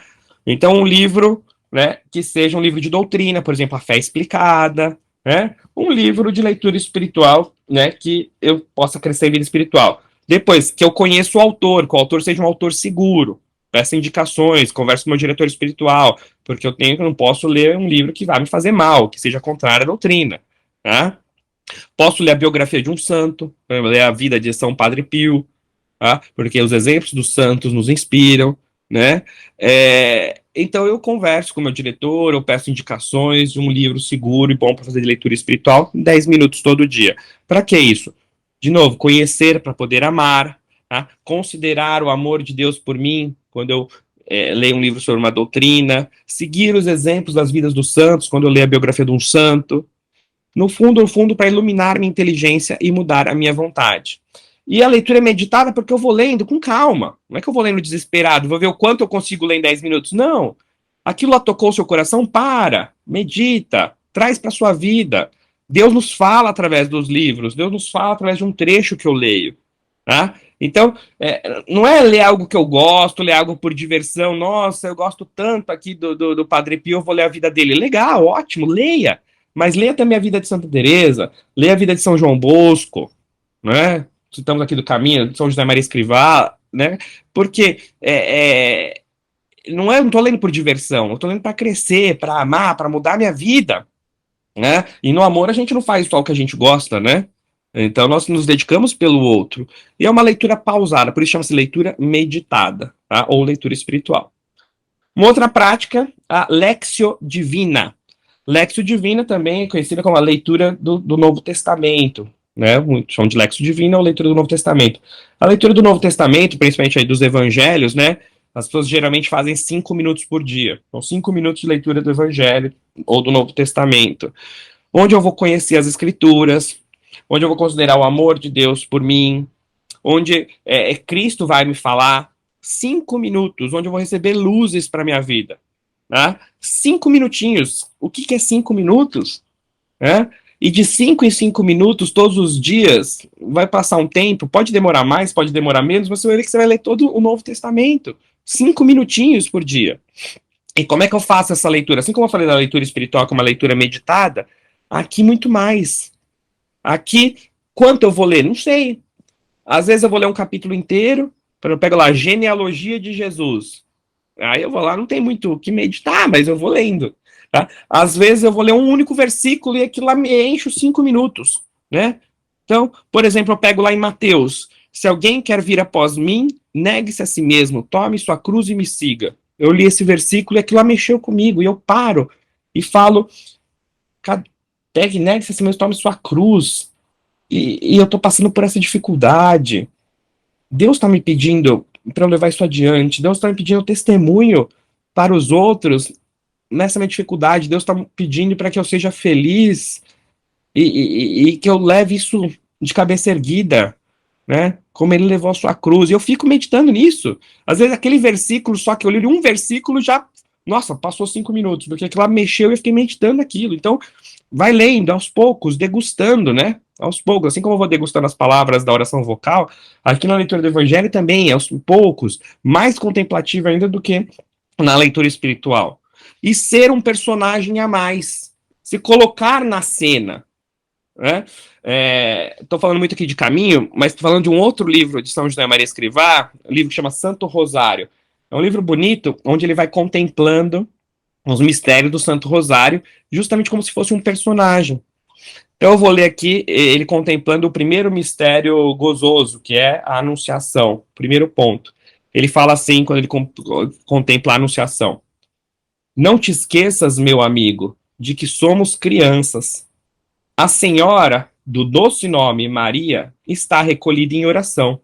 S1: Então, um livro, né, que seja um livro de doutrina, por exemplo, A Fé Explicada, né? Um livro de leitura espiritual, né, que eu possa crescer em vida espiritual. Depois, que eu conheça o autor, que o autor seja um autor seguro, peça indicações, converse com o meu diretor espiritual, porque eu não posso ler um livro que vai me fazer mal, que seja contrário à doutrina. Tá? Posso ler a biografia de um santo, ler a vida de São Padre Pio, tá? Porque os exemplos dos santos nos inspiram, né? Então eu converso com o meu diretor, eu peço indicações de um livro seguro e bom para fazer de leitura espiritual, 10 minutos todo dia. Para que isso? De novo, conhecer para poder amar, tá? Considerar o amor de Deus por mim, quando eu leio um livro sobre uma doutrina, seguir os exemplos das vidas dos santos, quando eu leio a biografia de um santo, no fundo, para iluminar minha inteligência e mudar a minha vontade. E a leitura é meditada porque eu vou lendo com calma. Não é que eu vou lendo desesperado, vou ver o quanto eu consigo ler em 10 minutos. Não. Aquilo lá tocou o seu coração, para, medita, traz para sua vida. Deus nos fala através dos livros, Deus nos fala através de um trecho que eu leio. Tá? Então, não é ler algo que eu gosto, ler algo por diversão. Nossa, eu gosto tanto aqui do Padre Pio, eu vou ler a vida dele. Legal, ótimo, leia. Mas leia também a vida de Santa Teresa, leia a vida de São João Bosco, né? Citamos aqui do caminho, de São José Maria Escrivá, né? Porque não estou lendo por diversão, eu estou lendo para crescer, para amar, para mudar a minha vida, né? E no amor a gente não faz só o que a gente gosta, né? Então nós nos dedicamos pelo outro. E é uma leitura pausada, por isso chama-se leitura meditada, tá? Ou leitura espiritual. Uma outra prática, a Lectio Divina. Lectio Divina também é conhecida como a leitura do Novo Testamento, né? Muitos chamam de Lectio Divina ou leitura do Novo Testamento. A leitura do Novo Testamento, principalmente aí dos Evangelhos, né? As pessoas geralmente fazem 5 minutos por dia. Então, 5 minutos de leitura do Evangelho ou do Novo Testamento. Onde eu vou conhecer as Escrituras, onde eu vou considerar o amor de Deus por mim, onde Cristo vai me falar. 5 minutos, onde eu vou receber luzes para minha vida. Né? 5 minutinhos. O que é 5 minutos? Né? E de 5 em 5 minutos, todos os dias, vai passar um tempo, pode demorar mais, pode demorar menos, mas você vai ver que você vai ler todo o Novo Testamento. 5 minutinhos por dia. E como é que eu faço essa leitura? Assim como eu falei da leitura espiritual, que é uma leitura meditada, aqui muito mais. Aqui, quanto eu vou ler? Não sei. Às vezes eu vou ler um capítulo inteiro, eu pego lá, genealogia de Jesus. Aí eu vou lá, não tem muito o que meditar, mas eu vou lendo. Tá? Às vezes eu vou ler um único versículo e aquilo lá me enche os 5 minutos. Né? Então, por exemplo, eu pego lá em Mateus. Se alguém quer vir após mim, negue-se a si mesmo, tome sua cruz e me siga. Eu li esse versículo e aquilo lá mexeu comigo, e eu paro e falo, pegue, negue-se a si mesmo, tome sua cruz. E eu estou passando por essa dificuldade. Deus está me pedindo para eu levar isso adiante. Deus está me pedindo testemunho para os outros nessa minha dificuldade. Deus está me pedindo para que eu seja feliz e que eu leve isso de cabeça erguida, né? Como ele levou a sua cruz. E eu fico meditando nisso. Às vezes aquele versículo, só que eu li um versículo já, nossa, passou 5 minutos, porque aquilo lá mexeu e eu fiquei meditando aquilo. Então, vai lendo aos poucos, degustando, né? Aos poucos, assim como eu vou degustando as palavras da oração vocal, aqui na leitura do Evangelho também, aos poucos, mais contemplativo ainda do que na leitura espiritual. E ser um personagem a mais, se colocar na cena, né? Estou falando muito aqui de caminho, mas estou falando de um outro livro de São José Maria Escrivá, um livro que chama Santo Rosário. É um livro bonito, onde ele vai contemplando os mistérios do Santo Rosário, justamente como se fosse um personagem. Então eu vou ler aqui ele contemplando o primeiro mistério gozoso, que é a Anunciação, primeiro ponto. Ele fala assim, quando ele contempla a Anunciação: não te esqueças, meu amigo, de que somos crianças. A Senhora, do doce nome Maria, está recolhida em oração.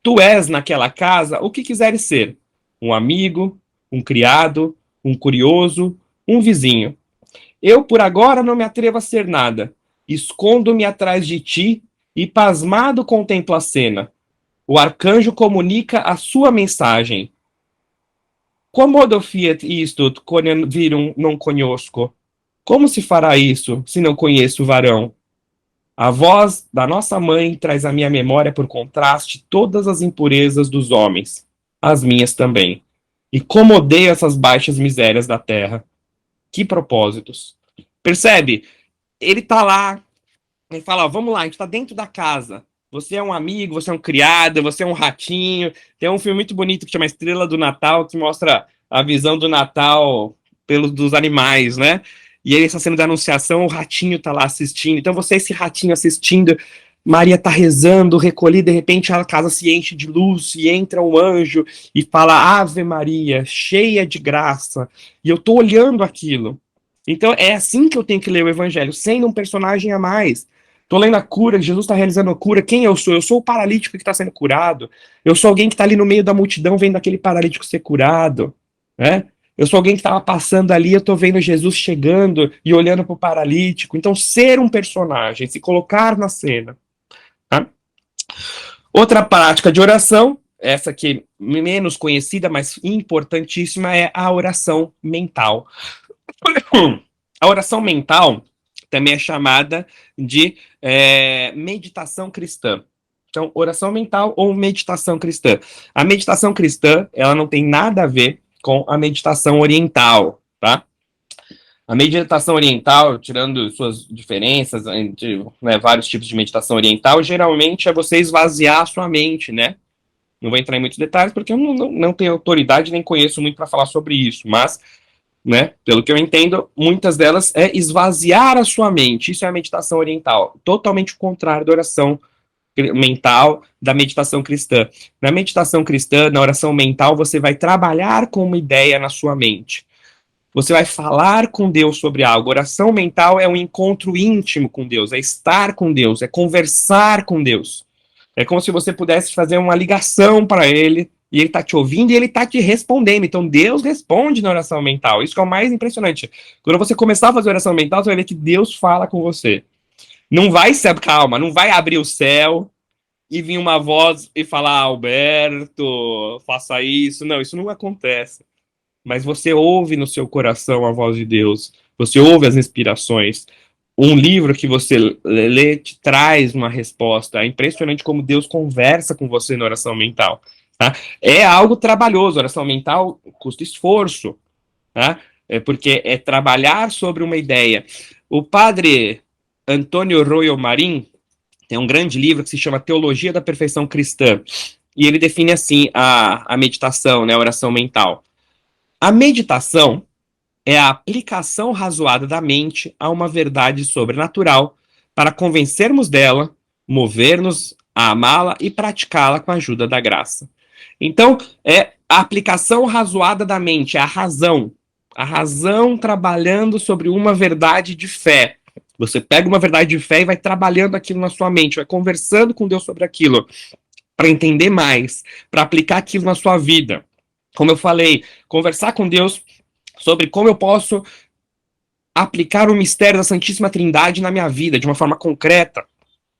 S1: Tu és, naquela casa, o que quiseres ser: um amigo, um criado, um curioso, um vizinho. Eu, por agora, não me atrevo a ser nada. Escondo-me atrás de ti e, pasmado, contemplo a cena. O arcanjo comunica a sua mensagem. Comodo fiat isto, virum non conosco. Como se fará isso, se não conheço o varão? A voz da nossa mãe traz à minha memória, por contraste, todas as impurezas dos homens, as minhas também. E como odeio essas baixas misérias da terra. Que propósitos. Percebe? Ele tá lá, ele fala, ó, vamos lá, a gente tá dentro da casa. Você é um amigo, você é um criado, você é um ratinho. Tem um filme muito bonito que chama Estrela do Natal, que mostra a visão do Natal dos animais, né? E aí, essa cena da Anunciação, o ratinho tá lá assistindo. Então, você, esse ratinho assistindo, Maria tá rezando, recolhida, de repente a casa se enche de luz e entra um anjo e fala, Ave Maria, cheia de graça. E eu tô olhando aquilo. Então, é assim que eu tenho que ler o Evangelho, sendo um personagem a mais. Tô lendo a cura, Jesus está realizando a cura. Quem eu sou? Eu sou o paralítico que está sendo curado. Eu sou alguém que está ali no meio da multidão vendo aquele paralítico ser curado, né? Eu sou alguém que estava passando ali, eu estou vendo Jesus chegando e olhando para o paralítico. Então, ser um personagem, se colocar na cena. Tá? Outra prática de oração, essa aqui menos conhecida, mas importantíssima, é a oração mental. A oração mental também é chamada de meditação cristã. Então, oração mental ou meditação cristã. A meditação cristã, ela não tem nada a ver com a meditação oriental, tá? A meditação oriental, tirando suas diferenças entre vários tipos de meditação oriental, geralmente é você esvaziar a sua mente, né? Não vou entrar em muitos detalhes, porque eu não tenho autoridade nem conheço muito para falar sobre isso, mas, né, pelo que eu entendo, muitas delas é esvaziar a sua mente. Isso é a meditação oriental, totalmente o contrário da oração mental, da meditação cristã. Na meditação cristã, na oração mental, você vai trabalhar com uma ideia na sua mente. Você vai falar com Deus sobre algo. Oração mental é um encontro íntimo com Deus, é estar com Deus, é conversar com Deus. É como se você pudesse fazer uma ligação para Ele, e Ele está te ouvindo e Ele está te respondendo. Então Deus responde na oração mental. Isso que é o mais impressionante. Quando você começar a fazer oração mental, você vai ver que Deus fala com você. Não vai ser, calma, não vai abrir o céu e vir uma voz e falar, Alberto, faça isso. Não, isso não acontece. Mas você ouve no seu coração a voz de Deus, você ouve as inspirações. Um livro que você lê te traz uma resposta. É impressionante como Deus conversa com você na oração mental. Tá? É algo trabalhoso, a oração mental custa esforço, tá? Porque é trabalhar sobre uma ideia. O padre Antônio Royo Marim tem um grande livro que se chama Teologia da Perfeição Cristã, e ele define assim a meditação, né, a oração mental. A meditação é a aplicação razoada da mente a uma verdade sobrenatural para convencermos dela, mover-nos a amá-la e praticá-la com a ajuda da graça. Então, é a aplicação razoada da mente, é a razão trabalhando sobre uma verdade de fé. Você pega uma verdade de fé e vai trabalhando aquilo na sua mente, vai conversando com Deus sobre aquilo, para entender mais, para aplicar aquilo na sua vida. Como eu falei, conversar com Deus sobre como eu posso aplicar o mistério da Santíssima Trindade na minha vida, de uma forma concreta,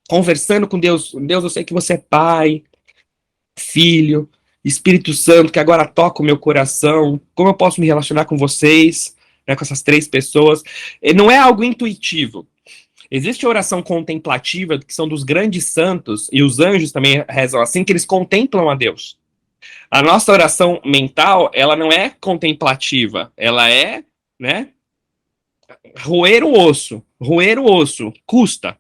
S1: conversando com Deus. Deus, eu sei que você é Pai, Filho, Espírito Santo, que agora toca o meu coração, como eu posso me relacionar com vocês, né, com essas três pessoas. Não é algo intuitivo. Existe a oração contemplativa, que são dos grandes santos, e os anjos também rezam assim, que eles contemplam a Deus. A nossa oração mental, ela não é contemplativa, ela é, né, roer o osso, custa.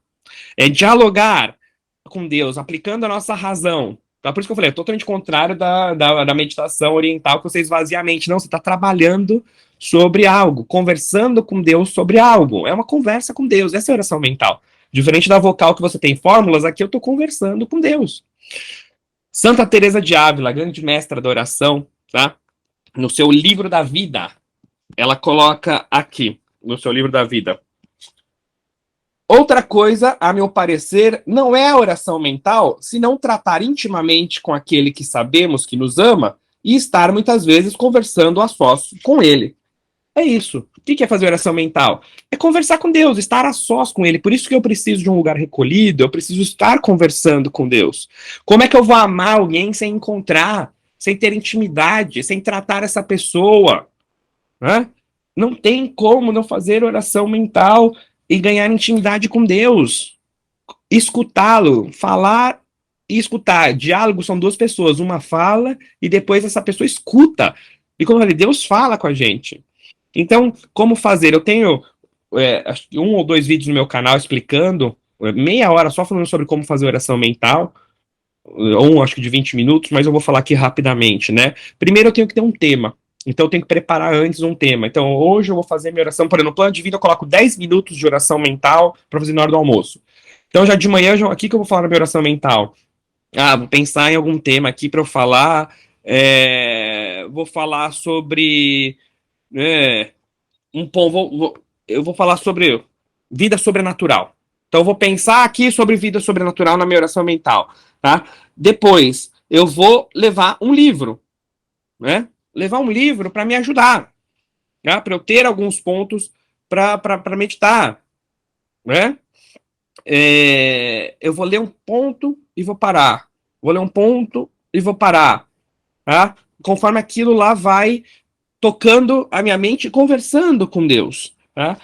S1: É dialogar com Deus, aplicando a nossa razão. Então, por isso que eu falei, é totalmente contrário da meditação oriental, que você esvazia a mente. Não, você está trabalhando sobre algo, conversando com Deus sobre algo. É uma conversa com Deus, essa é a oração mental. Diferente da vocal que você tem fórmulas, aqui eu estou conversando com Deus. Santa Teresa de Ávila, grande mestra da oração, tá? No seu livro da vida, ela coloca aqui, no seu livro da vida, outra coisa, a meu parecer, não é a oração mental, senão tratar intimamente com aquele que sabemos que nos ama e estar muitas vezes conversando a sós com ele. É isso. O que é fazer oração mental? É conversar com Deus, estar a sós com ele. Por isso que eu preciso de um lugar recolhido, eu preciso estar conversando com Deus. Como é que eu vou amar alguém sem encontrar, sem ter intimidade, sem tratar essa pessoa? Né? Não tem como não fazer oração mental e ganhar intimidade com Deus. Escutá-lo, falar e escutar. Diálogo são duas pessoas, uma fala e depois essa pessoa escuta. E como eu falei, Deus fala com a gente. Então, como fazer? Eu tenho um ou dois vídeos no meu canal explicando, meia hora só falando sobre como fazer oração mental, acho que de 20 minutos, mas eu vou falar aqui rapidamente, né? Primeiro eu tenho que ter um tema. Então eu tenho que preparar antes um tema. Então hoje eu vou fazer minha oração, por exemplo, no plano de vida eu coloco 10 minutos de oração mental para fazer na hora do almoço. Então já de manhã, aqui que eu vou falar na minha oração mental. Vou pensar em algum tema aqui para eu falar. Vou falar sobre eu vou falar sobre vida sobrenatural. Então eu vou pensar aqui sobre vida sobrenatural na minha oração mental, tá? Depois eu vou levar um livro, né? Levar um livro para me ajudar, né? Para eu ter alguns pontos para meditar, né? Eu vou ler um ponto e vou parar. Vou ler um ponto e vou parar, tá? Conforme aquilo lá vai tocando a minha mente e conversando com Deus, tá?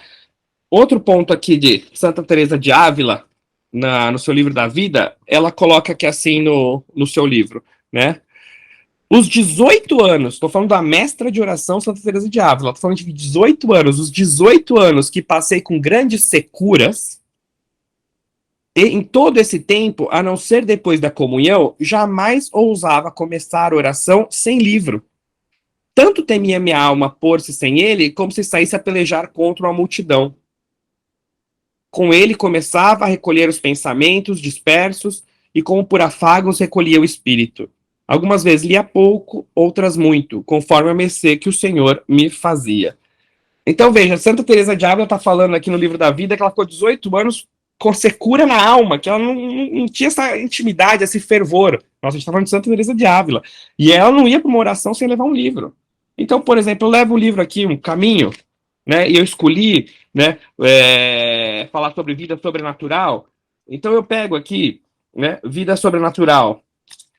S1: Outro ponto aqui de Santa Teresa de Ávila, no seu livro da vida, ela coloca aqui assim no seu livro, né? Os 18 anos, estou falando da mestra de oração Santa Teresa de Ávila, estou falando de 18 anos, os 18 anos que passei com grandes securas, e em todo esse tempo, a não ser depois da comunhão, jamais ousava começar a oração sem livro. Tanto temia minha alma pôr-se sem ele, como se saísse a pelejar contra uma multidão. Com ele começava a recolher os pensamentos dispersos e, como por afagos, recolhia o espírito. Algumas vezes lia pouco, outras muito, conforme a mercê que o Senhor me fazia. Então, veja, Santa Teresa de Ávila está falando aqui no livro da vida que ela ficou 18 anos com secura na alma, que ela não tinha essa intimidade, esse fervor. Nossa, a gente está falando de Santa Teresa de Ávila. E ela não ia para uma oração sem levar um livro. Então, por exemplo, eu levo um livro aqui, um caminho, né, e eu escolhi, né, falar sobre vida sobrenatural. Então eu pego aqui, né, vida sobrenatural,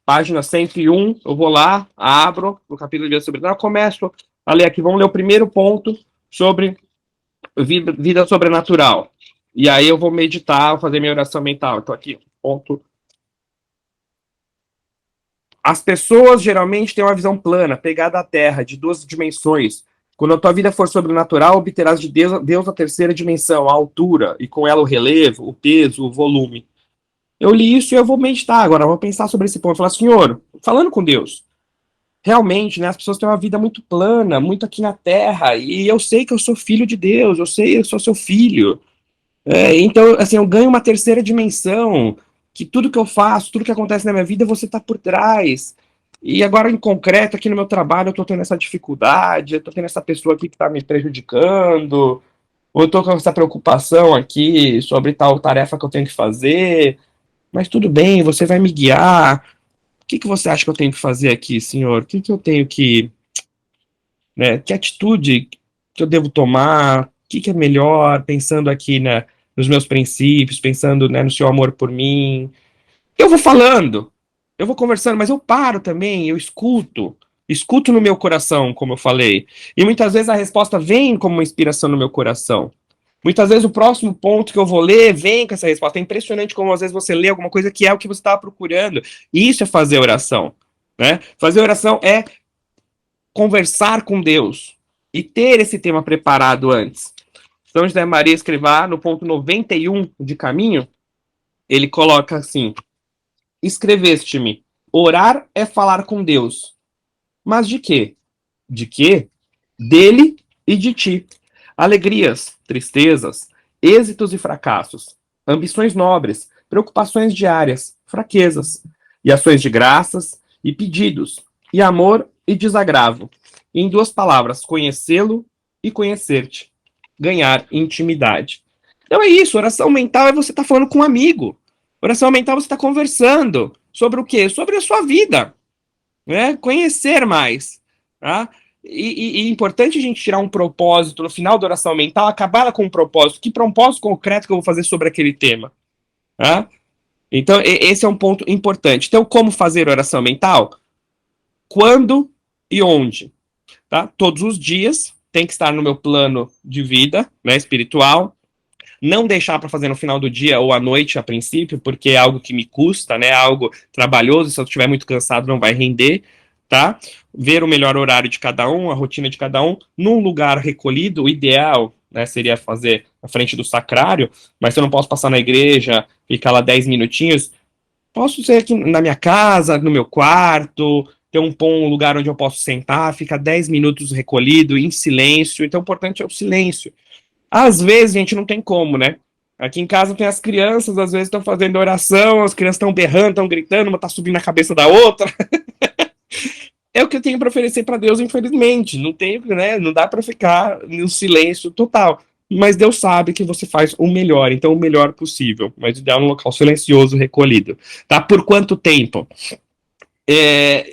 S1: página 101, eu vou lá, abro o capítulo de vida sobrenatural, começo a ler aqui, vamos ler o primeiro ponto sobre vida sobrenatural. E aí eu vou meditar, fazer minha oração mental. Então aqui, ponto. As pessoas geralmente têm uma visão plana, pegada à terra, de duas dimensões. Quando a tua vida for sobrenatural, obterás de Deus a terceira dimensão, a altura, e com ela o relevo, o peso, o volume. Eu li isso e eu vou meditar agora, eu vou pensar sobre esse ponto. Falar, Senhor, falando com Deus, realmente, né, as pessoas têm uma vida muito plana, muito aqui na terra, e eu sei que eu sou filho de Deus, eu sei que eu sou seu filho. Então, assim, eu ganho uma terceira dimensão. que tudo que eu faço, tudo que acontece na minha vida, você está por trás. E agora, em concreto, aqui no meu trabalho, eu estou tendo essa dificuldade, eu estou tendo essa pessoa aqui que está me prejudicando, ou eu estou com essa preocupação aqui sobre tal tarefa que eu tenho que fazer, mas tudo bem, você vai me guiar. O que que você acha que eu tenho que fazer aqui, senhor? O que que eu tenho que, né, que atitude que eu devo tomar? O que que é melhor, pensando aqui, né, nos meus princípios, pensando, né, no seu amor por mim? Eu vou falando, eu vou conversando, mas eu paro também, eu escuto no meu coração, como eu falei. E muitas vezes a resposta vem como uma inspiração no meu coração. Muitas vezes o próximo ponto que eu vou ler vem com essa resposta. É impressionante como às vezes você lê alguma coisa que é o que você estava procurando. E isso é fazer oração, né? Fazer oração é conversar com Deus e ter esse tema preparado antes. São José Maria Escrivá, no ponto 91 de Caminho, ele coloca assim: escreveste-me, orar é falar com Deus. Mas de quê? De quê? Dele e de ti. Alegrias, tristezas, êxitos e fracassos, ambições nobres, preocupações diárias, fraquezas, e ações de graças e pedidos, e amor e desagravo. E em duas palavras, conhecê-lo e conhecer-te. Ganhar intimidade. Então é isso, oração mental é você estar falando com um amigo. Oração mental é você está conversando sobre o quê? Sobre a sua vida, né? Conhecer mais, tá? E é importante a gente tirar um propósito no final da oração mental, acabar ela com um propósito. Que propósito concreto que eu vou fazer sobre aquele tema? Tá? Então, esse é um ponto importante. Então, como fazer oração mental? Quando e onde? Tá? Todos os dias tem que estar no meu plano de vida, né, espiritual. Não deixar para fazer no final do dia ou à noite, a princípio, porque é algo que me custa, né? Algo trabalhoso, se eu estiver muito cansado não vai render, tá? Ver o melhor horário de cada um, a rotina de cada um, num lugar recolhido, o ideal, né, seria fazer na frente do sacrário, mas se eu não posso passar na igreja, ficar lá 10 minutinhos, posso ser aqui na minha casa, no meu quarto, ter um bom lugar onde eu posso sentar, ficar 10 minutos recolhido, em silêncio, então o importante é o silêncio. Às vezes, a gente, não tem como, né? Aqui em casa tem as crianças, às vezes estão fazendo oração, as crianças estão berrando, estão gritando, uma está subindo na cabeça da outra. É o que eu tenho para oferecer para Deus, infelizmente. Não tem, né? Não dá para ficar no silêncio total. Mas Deus sabe que você faz o melhor, então o melhor possível. Mas ideal num local silencioso, recolhido. Tá? Por quanto tempo?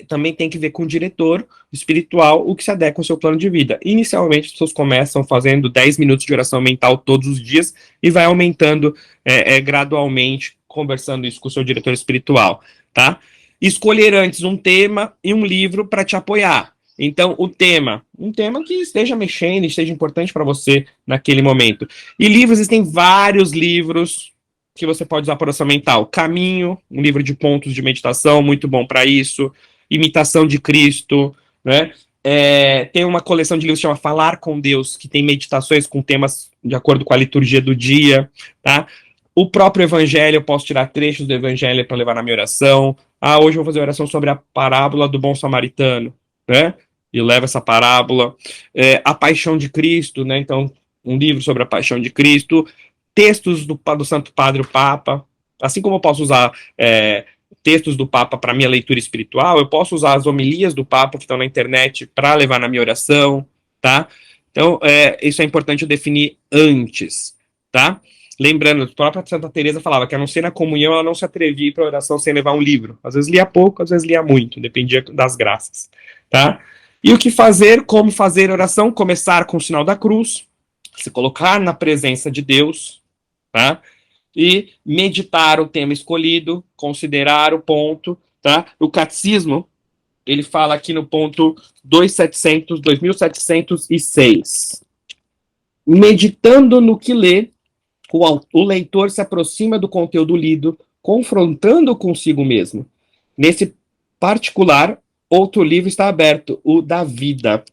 S1: Também tem que ver com o diretor espiritual o que se adequa ao seu plano de vida. Inicialmente, as pessoas começam fazendo 10 minutos de oração mental todos os dias e vai aumentando gradualmente, conversando isso com o seu diretor espiritual, tá? Escolher antes um tema e um livro para te apoiar. Então, um tema que esteja mexendo, esteja importante para você naquele momento. E livros, existem vários livros que você pode usar para oração mental. Caminho, um livro de pontos de meditação, muito bom para isso. Imitação de Cristo, né? Tem uma coleção de livros que chama Falar com Deus, que tem meditações com temas de acordo com a liturgia do dia, tá? O próprio Evangelho, eu posso tirar trechos do Evangelho para levar na minha oração. Hoje eu vou fazer oração sobre a parábola do bom samaritano, né? E leva essa parábola. A Paixão de Cristo, né? Então, um livro sobre a Paixão de Cristo. Textos do Santo Padre, o Papa. Assim como eu posso usar textos do Papa para minha leitura espiritual, eu posso usar as homilias do Papa que estão na internet para levar na minha oração, tá? Então, isso é importante eu definir antes, tá? Lembrando, a própria Santa Teresa falava que a não ser na comunhão ela não se atrevia para oração sem levar um livro. Às vezes lia pouco, às vezes lia muito, dependia das graças, tá? E o que fazer, como fazer oração? Começar com o sinal da cruz, se colocar na presença de Deus, tá? E meditar o tema escolhido, considerar o ponto, tá? O catecismo, ele fala aqui no ponto 2706. Meditando no que lê, o leitor se aproxima do conteúdo lido, confrontando consigo mesmo. Nesse particular, outro livro está aberto, o da vida.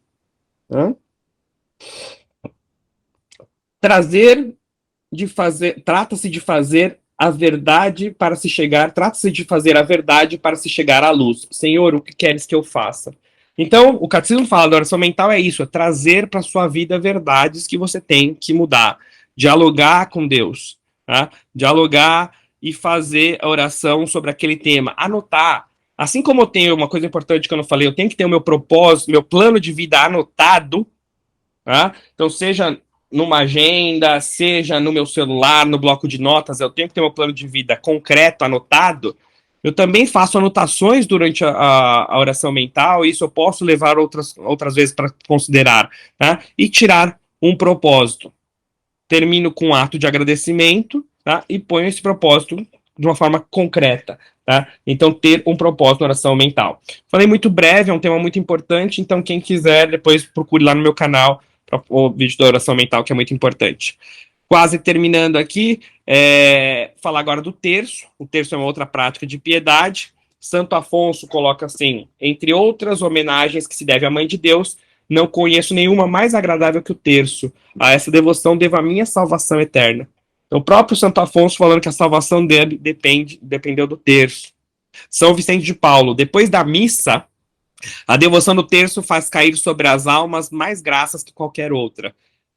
S1: Trata-se de fazer a verdade para se chegar, trata-se de fazer a verdade para se chegar à luz. Senhor, o que queres que eu faça? Então, o catecismo fala da oração mental é isso, é trazer para a sua vida verdades que você tem que mudar, dialogar com Deus, tá? Dialogar e fazer a oração sobre aquele tema. Anotar. Assim como eu tenho uma coisa importante que eu não falei, eu tenho que ter o meu propósito, meu plano de vida anotado, tá? Então, seja numa agenda, seja no meu celular, no bloco de notas, eu tenho que ter meu plano de vida concreto, anotado. Eu também faço anotações durante a oração mental, e isso eu posso levar outras vezes para considerar, tá? E tirar um propósito. Termino com um ato de agradecimento, tá? E ponho esse propósito de uma forma concreta, tá? Então, ter um propósito na oração mental. Falei muito breve, é um tema muito importante, então quem quiser, depois procure lá no meu canal para o vídeo da oração mental, que é muito importante. Quase terminando aqui, falar agora do terço. O terço é uma outra prática de piedade. Santo Afonso coloca assim: entre outras homenagens que se deve à Mãe de Deus, não conheço nenhuma mais agradável que o terço. A essa devoção devo a minha salvação eterna. Então, o próprio Santo Afonso falando que a salvação dele dependeu do terço. São Vicente de Paulo: depois da missa, a devoção do terço faz cair sobre as almas mais graças que qualquer outra.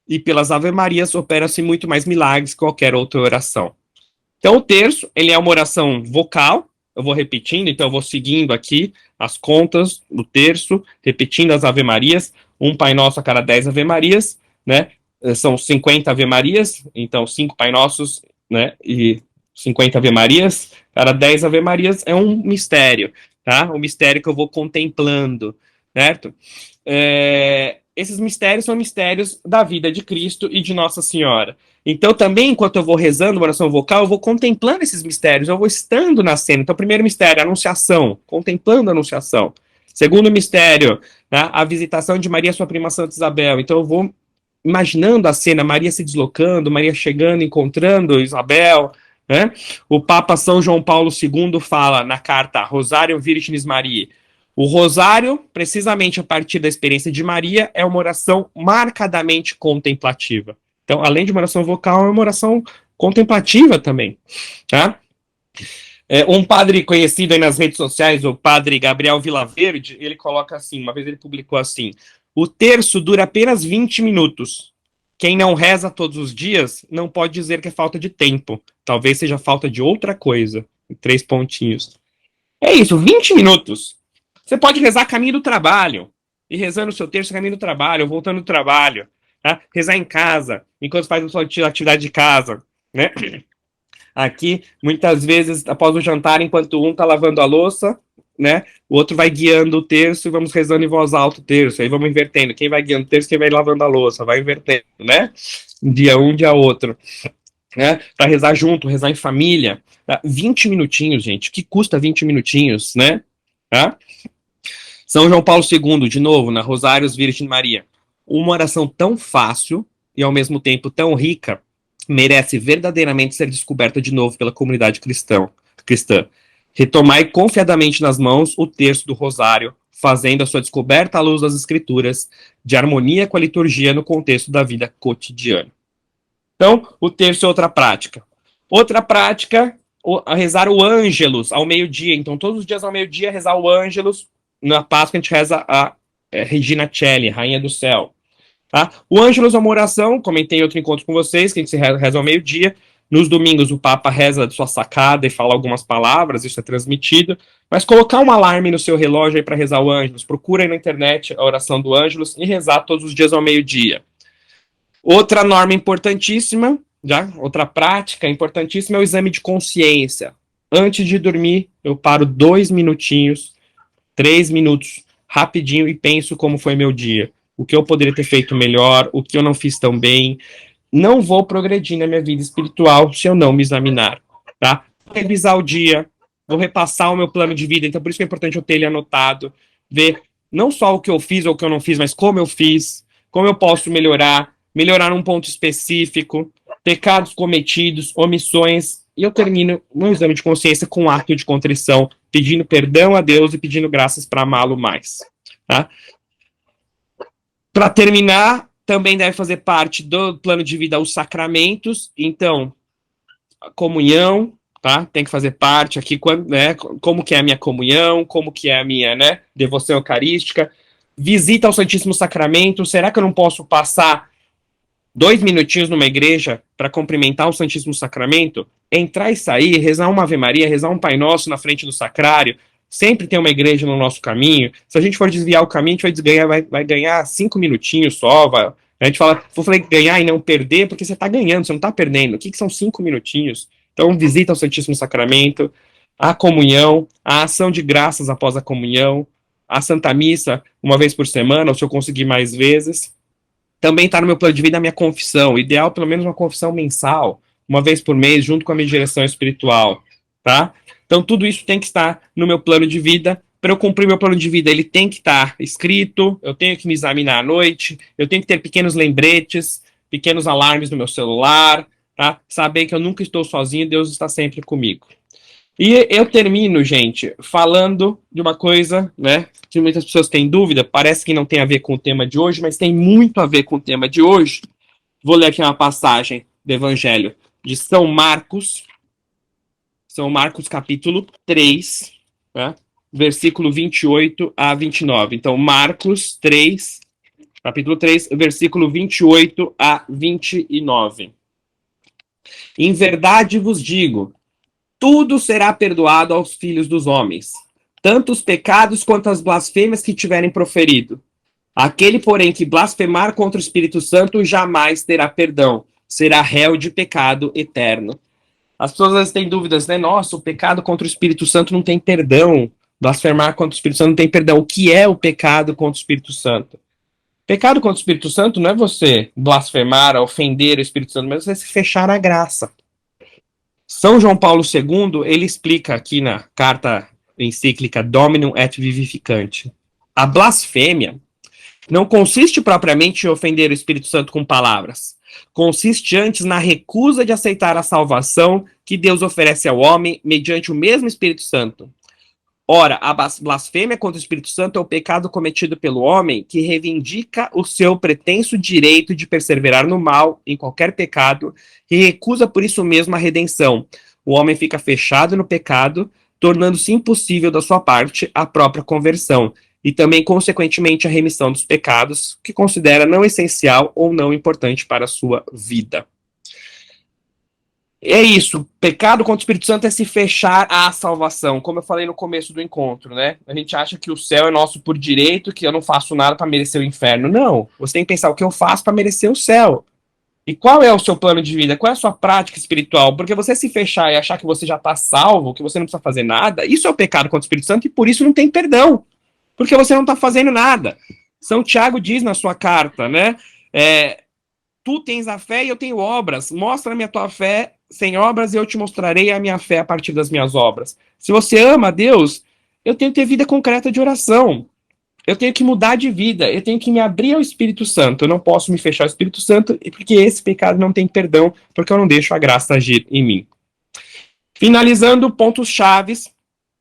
S1: E pelas Ave-Marias opera-se muito mais milagres que qualquer outra oração. Então, o terço, ele é uma oração vocal. Eu vou repetindo, então eu vou seguindo aqui as contas do terço, repetindo as Ave-Marias, um Pai Nosso a cada 10 Ave-Marias, né? São 50 Ave-Marias, então 5 Pai Nossos, né? E 50 Ave-Marias, cada 10 Ave-Marias é um mistério, tá? O mistério que eu vou contemplando, certo? Esses mistérios são mistérios da vida de Cristo e de Nossa Senhora. Então, também, enquanto eu vou rezando uma oração vocal, eu vou contemplando esses mistérios, eu vou estando na cena. Então, primeiro mistério, a Anunciação, contemplando a Anunciação. Segundo mistério, né, a visitação de Maria, sua prima Santa Isabel. Então, eu vou imaginando a cena, Maria se deslocando, Maria chegando, encontrando Isabel, né? O Papa São João Paulo II fala na carta Rosário Virginis Mariae: o rosário, precisamente a partir da experiência de Maria, é uma oração marcadamente contemplativa. Então, além de uma oração vocal, é uma oração contemplativa também, tá? Um padre conhecido aí nas redes sociais, o padre Gabriel Vilaverde, ele coloca assim, uma vez ele publicou assim: o terço dura apenas 20 minutos. Quem não reza todos os dias não pode dizer que é falta de tempo. Talvez seja falta de outra coisa. 3 pontinhos. É isso, 20 minutos. Você pode rezar caminho do trabalho, e rezando o seu terço caminho do trabalho, voltando do trabalho, tá? Rezar em casa, enquanto faz a sua atividade de casa, né? Aqui, muitas vezes, após o jantar, enquanto um tá lavando a louça, né? O outro vai guiando o terço e vamos rezando em voz alta o terço. Aí vamos invertendo. Quem vai guiando o terço, quem vai lavando a louça, vai invertendo, né? Dia um, dia outro. Né? Para rezar junto, rezar em família. Tá? 20 minutinhos, gente. Que custa 20 minutinhos, né? Tá? São João Paulo II, de novo, na Rosários Virgem Maria. Uma oração tão fácil e, ao mesmo tempo, tão rica, merece verdadeiramente ser descoberta de novo pela comunidade cristã. Retomai confiadamente nas mãos o terço do Rosário, fazendo a sua descoberta à luz das Escrituras, de harmonia com a liturgia no contexto da vida cotidiana. Então, o terço é outra prática. Outra prática, rezar o Ângelus ao meio-dia. Então, todos os dias ao meio-dia, rezar o Ângelus. Na Páscoa, a gente reza a Regina Coeli, Rainha do Céu. Tá? O Ângelus é uma oração, comentei em outro encontro com vocês, que a gente reza ao meio-dia. Nos domingos, o Papa reza de sua sacada e fala algumas palavras, isso é transmitido. Mas colocar um alarme no seu relógio aí para rezar o Ângelus, procura aí na internet a oração do Ângelus e rezar todos os dias ao meio-dia. Outra norma importantíssima, outra prática importantíssima é o exame de consciência. Antes de dormir, eu paro 2 minutinhos, 3 minutos, rapidinho, e penso como foi meu dia. O que eu poderia ter feito melhor, o que eu não fiz tão bem. Não vou progredir na minha vida espiritual se eu não me examinar, tá? Vou revisar o dia, vou repassar o meu plano de vida, então por isso que é importante eu ter ele anotado, ver não só o que eu fiz ou o que eu não fiz, mas como eu fiz, como eu posso melhorar num ponto específico, pecados cometidos, omissões, e eu termino no exame de consciência com um ato de contrição, pedindo perdão a Deus e pedindo graças para amá-lo mais, tá? Para terminar, também deve fazer parte do plano de vida os sacramentos. Então, a comunhão, tá? Tem que fazer parte aqui, né? Como que é a minha comunhão, como que é a minha, né, devoção eucarística. Visita ao Santíssimo Sacramento. Será que eu não posso passar 2 minutinhos numa igreja para cumprimentar o Santíssimo Sacramento? entrar e sair, rezar uma Ave Maria, rezar um Pai Nosso na frente do sacrário. Sempre tem uma igreja no nosso caminho. Se a gente for desviar o caminho, a gente vai ganhar 5 minutinhos só. A gente fala, vou falar ganhar e não perder, porque você está ganhando, você não está perdendo. O que são 5 minutinhos? Então, visita ao Santíssimo Sacramento, a comunhão, a ação de graças após a comunhão, a Santa Missa uma vez por semana, ou se eu conseguir mais vezes. Também está no meu plano de vida a minha confissão. Ideal, pelo menos, uma confissão mensal, uma vez por mês, junto com a minha direção espiritual, tá? Então, tudo isso tem que estar no meu plano de vida. Para eu cumprir meu plano de vida, ele tem que estar escrito, eu tenho que me examinar à noite, eu tenho que ter pequenos lembretes, pequenos alarmes no meu celular, tá? Saber que eu nunca estou sozinho, Deus está sempre comigo. E eu termino, gente, falando de uma coisa, né, que muitas pessoas têm dúvida, parece que não tem a ver com o tema de hoje, mas tem muito a ver com o tema de hoje. Vou ler aqui uma passagem do Evangelho de São Marcos capítulo 3, né, versículo 28 a 29. Então, Marcos 3, capítulo 3, versículo 28 a 29. Em verdade vos digo, tudo será perdoado aos filhos dos homens, tanto os pecados quanto as blasfêmias que tiverem proferido. Aquele, porém, que blasfemar contra o Espírito Santo jamais terá perdão, será réu de pecado eterno. As pessoas às vezes têm dúvidas, né? Nossa, o pecado contra o Espírito Santo não tem perdão. Blasfemar contra o Espírito Santo não tem perdão. O que é o pecado contra o Espírito Santo? Pecado contra o Espírito Santo não é você blasfemar, ofender o Espírito Santo, mas é você se fechar à graça. São João Paulo II, ele explica aqui na carta encíclica Dominum et Vivificante. A blasfêmia não consiste propriamente em ofender o Espírito Santo com palavras. Consiste antes na recusa de aceitar a salvação que Deus oferece ao homem mediante o mesmo Espírito Santo. Ora, a blasfêmia contra o Espírito Santo é o pecado cometido pelo homem que reivindica o seu pretenso direito de perseverar no mal, em qualquer pecado, e recusa por isso mesmo a redenção. O homem fica fechado no pecado, tornando-se impossível da sua parte a própria conversão, e também, consequentemente, a remissão dos pecados, que considera não essencial ou não importante para a sua vida. É isso, pecado contra o Espírito Santo é se fechar à salvação, como eu falei no começo do encontro, né? A gente acha que o céu é nosso por direito, que eu não faço nada para merecer o inferno. Não, você tem que pensar o que eu faço para merecer o céu. E qual é o seu plano de vida? Qual é a sua prática espiritual? Porque você se fechar e achar que você já está salvo, que você não precisa fazer nada, isso é o pecado contra o Espírito Santo e por isso não tem perdão. Porque você não está fazendo nada. São Tiago diz na sua carta, né? Tu tens a fé e eu tenho obras. Mostra-me a tua fé sem obras e eu te mostrarei a minha fé a partir das minhas obras. Se você ama a Deus, eu tenho que ter vida concreta de oração. Eu tenho que mudar de vida. Eu tenho que me abrir ao Espírito Santo. Eu não posso me fechar ao Espírito Santo porque esse pecado não tem perdão, porque eu não deixo a graça agir em mim. Finalizando, pontos chaves.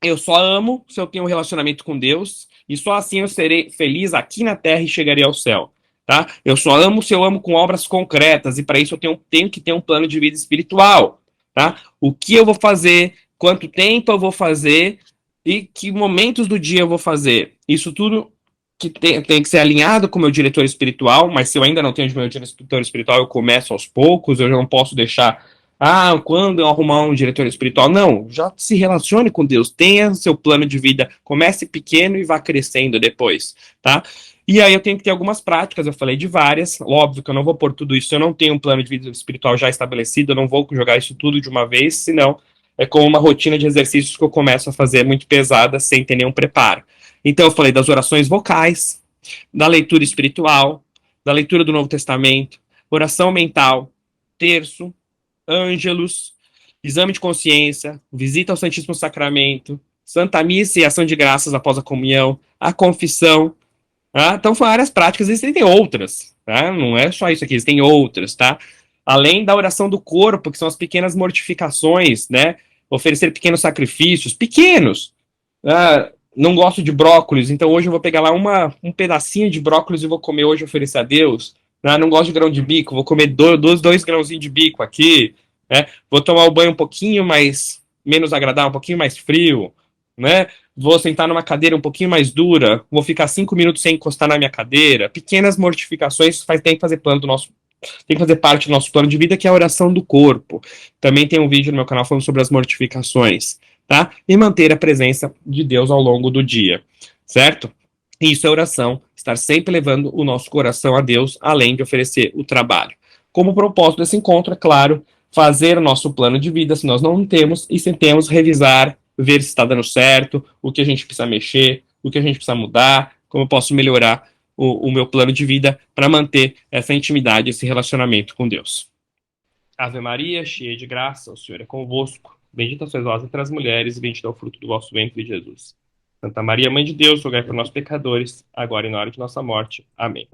S1: Eu só amo se eu tenho um relacionamento com Deus e só assim eu serei feliz aqui na terra e chegarei ao céu. Tá? Eu só amo se eu amo com obras concretas e para isso eu tenho que ter um plano de vida espiritual. Tá? O que eu vou fazer, quanto tempo eu vou fazer e que momentos do dia eu vou fazer. Isso tudo que tem que ser alinhado com o meu diretor espiritual, mas se eu ainda não tenho o meu diretor espiritual, eu começo aos poucos, eu não posso deixar quando eu arrumar um diretor espiritual. Não, já se relacione com Deus, tenha seu plano de vida, comece pequeno e vá crescendo depois, tá? E aí eu tenho que ter algumas práticas, eu falei de várias, óbvio que eu não vou pôr tudo isso, eu não tenho um plano de vida espiritual já estabelecido, eu não vou jogar isso tudo de uma vez, senão é como uma rotina de exercícios que eu começo a fazer muito pesada, sem ter nenhum preparo. Então eu falei das orações vocais, da leitura espiritual, da leitura do Novo Testamento, oração mental, terço, ângelos, exame de consciência, visita ao Santíssimo Sacramento, Santa Missa e ação de graças após a comunhão, a confissão. Tá? Então, são áreas práticas, existem outras. Tá? Não é só isso aqui, existem outras. Tá? Além da oração do corpo, que são as pequenas mortificações, né? Oferecer pequenos sacrifícios, pequenos. Não gosto de brócolis, então hoje eu vou pegar lá um pedacinho de brócolis e vou comer hoje e oferecer a Deus. Não gosto de grão de bico, vou comer dois grãozinhos de bico aqui, né? Vou tomar o banho um pouquinho mais, menos agradável, um pouquinho mais frio, né? Vou sentar numa cadeira um pouquinho mais dura, vou ficar 5 minutos sem encostar na minha cadeira. Pequenas mortificações, tem que fazer plano do nosso tem que fazer parte do nosso plano de vida, que é a oração do corpo. Também tem um vídeo no meu canal falando sobre as mortificações, tá? E manter a presença de Deus ao longo do dia, certo? Isso é oração, estar sempre levando o nosso coração a Deus, além de oferecer o trabalho. Como propósito desse encontro, é claro, fazer o nosso plano de vida, se nós não temos, e se temos, revisar, ver se está dando certo, o que a gente precisa mexer, o que a gente precisa mudar, como eu posso melhorar o meu plano de vida para manter essa intimidade, esse relacionamento com Deus. Ave Maria, cheia de graça, o Senhor é convosco. Bendita sois vós entre as mulheres, e bendito é o fruto do vosso ventre, Jesus. Santa Maria, Mãe de Deus, rogai por nós pecadores, agora e na hora de nossa morte. Amém.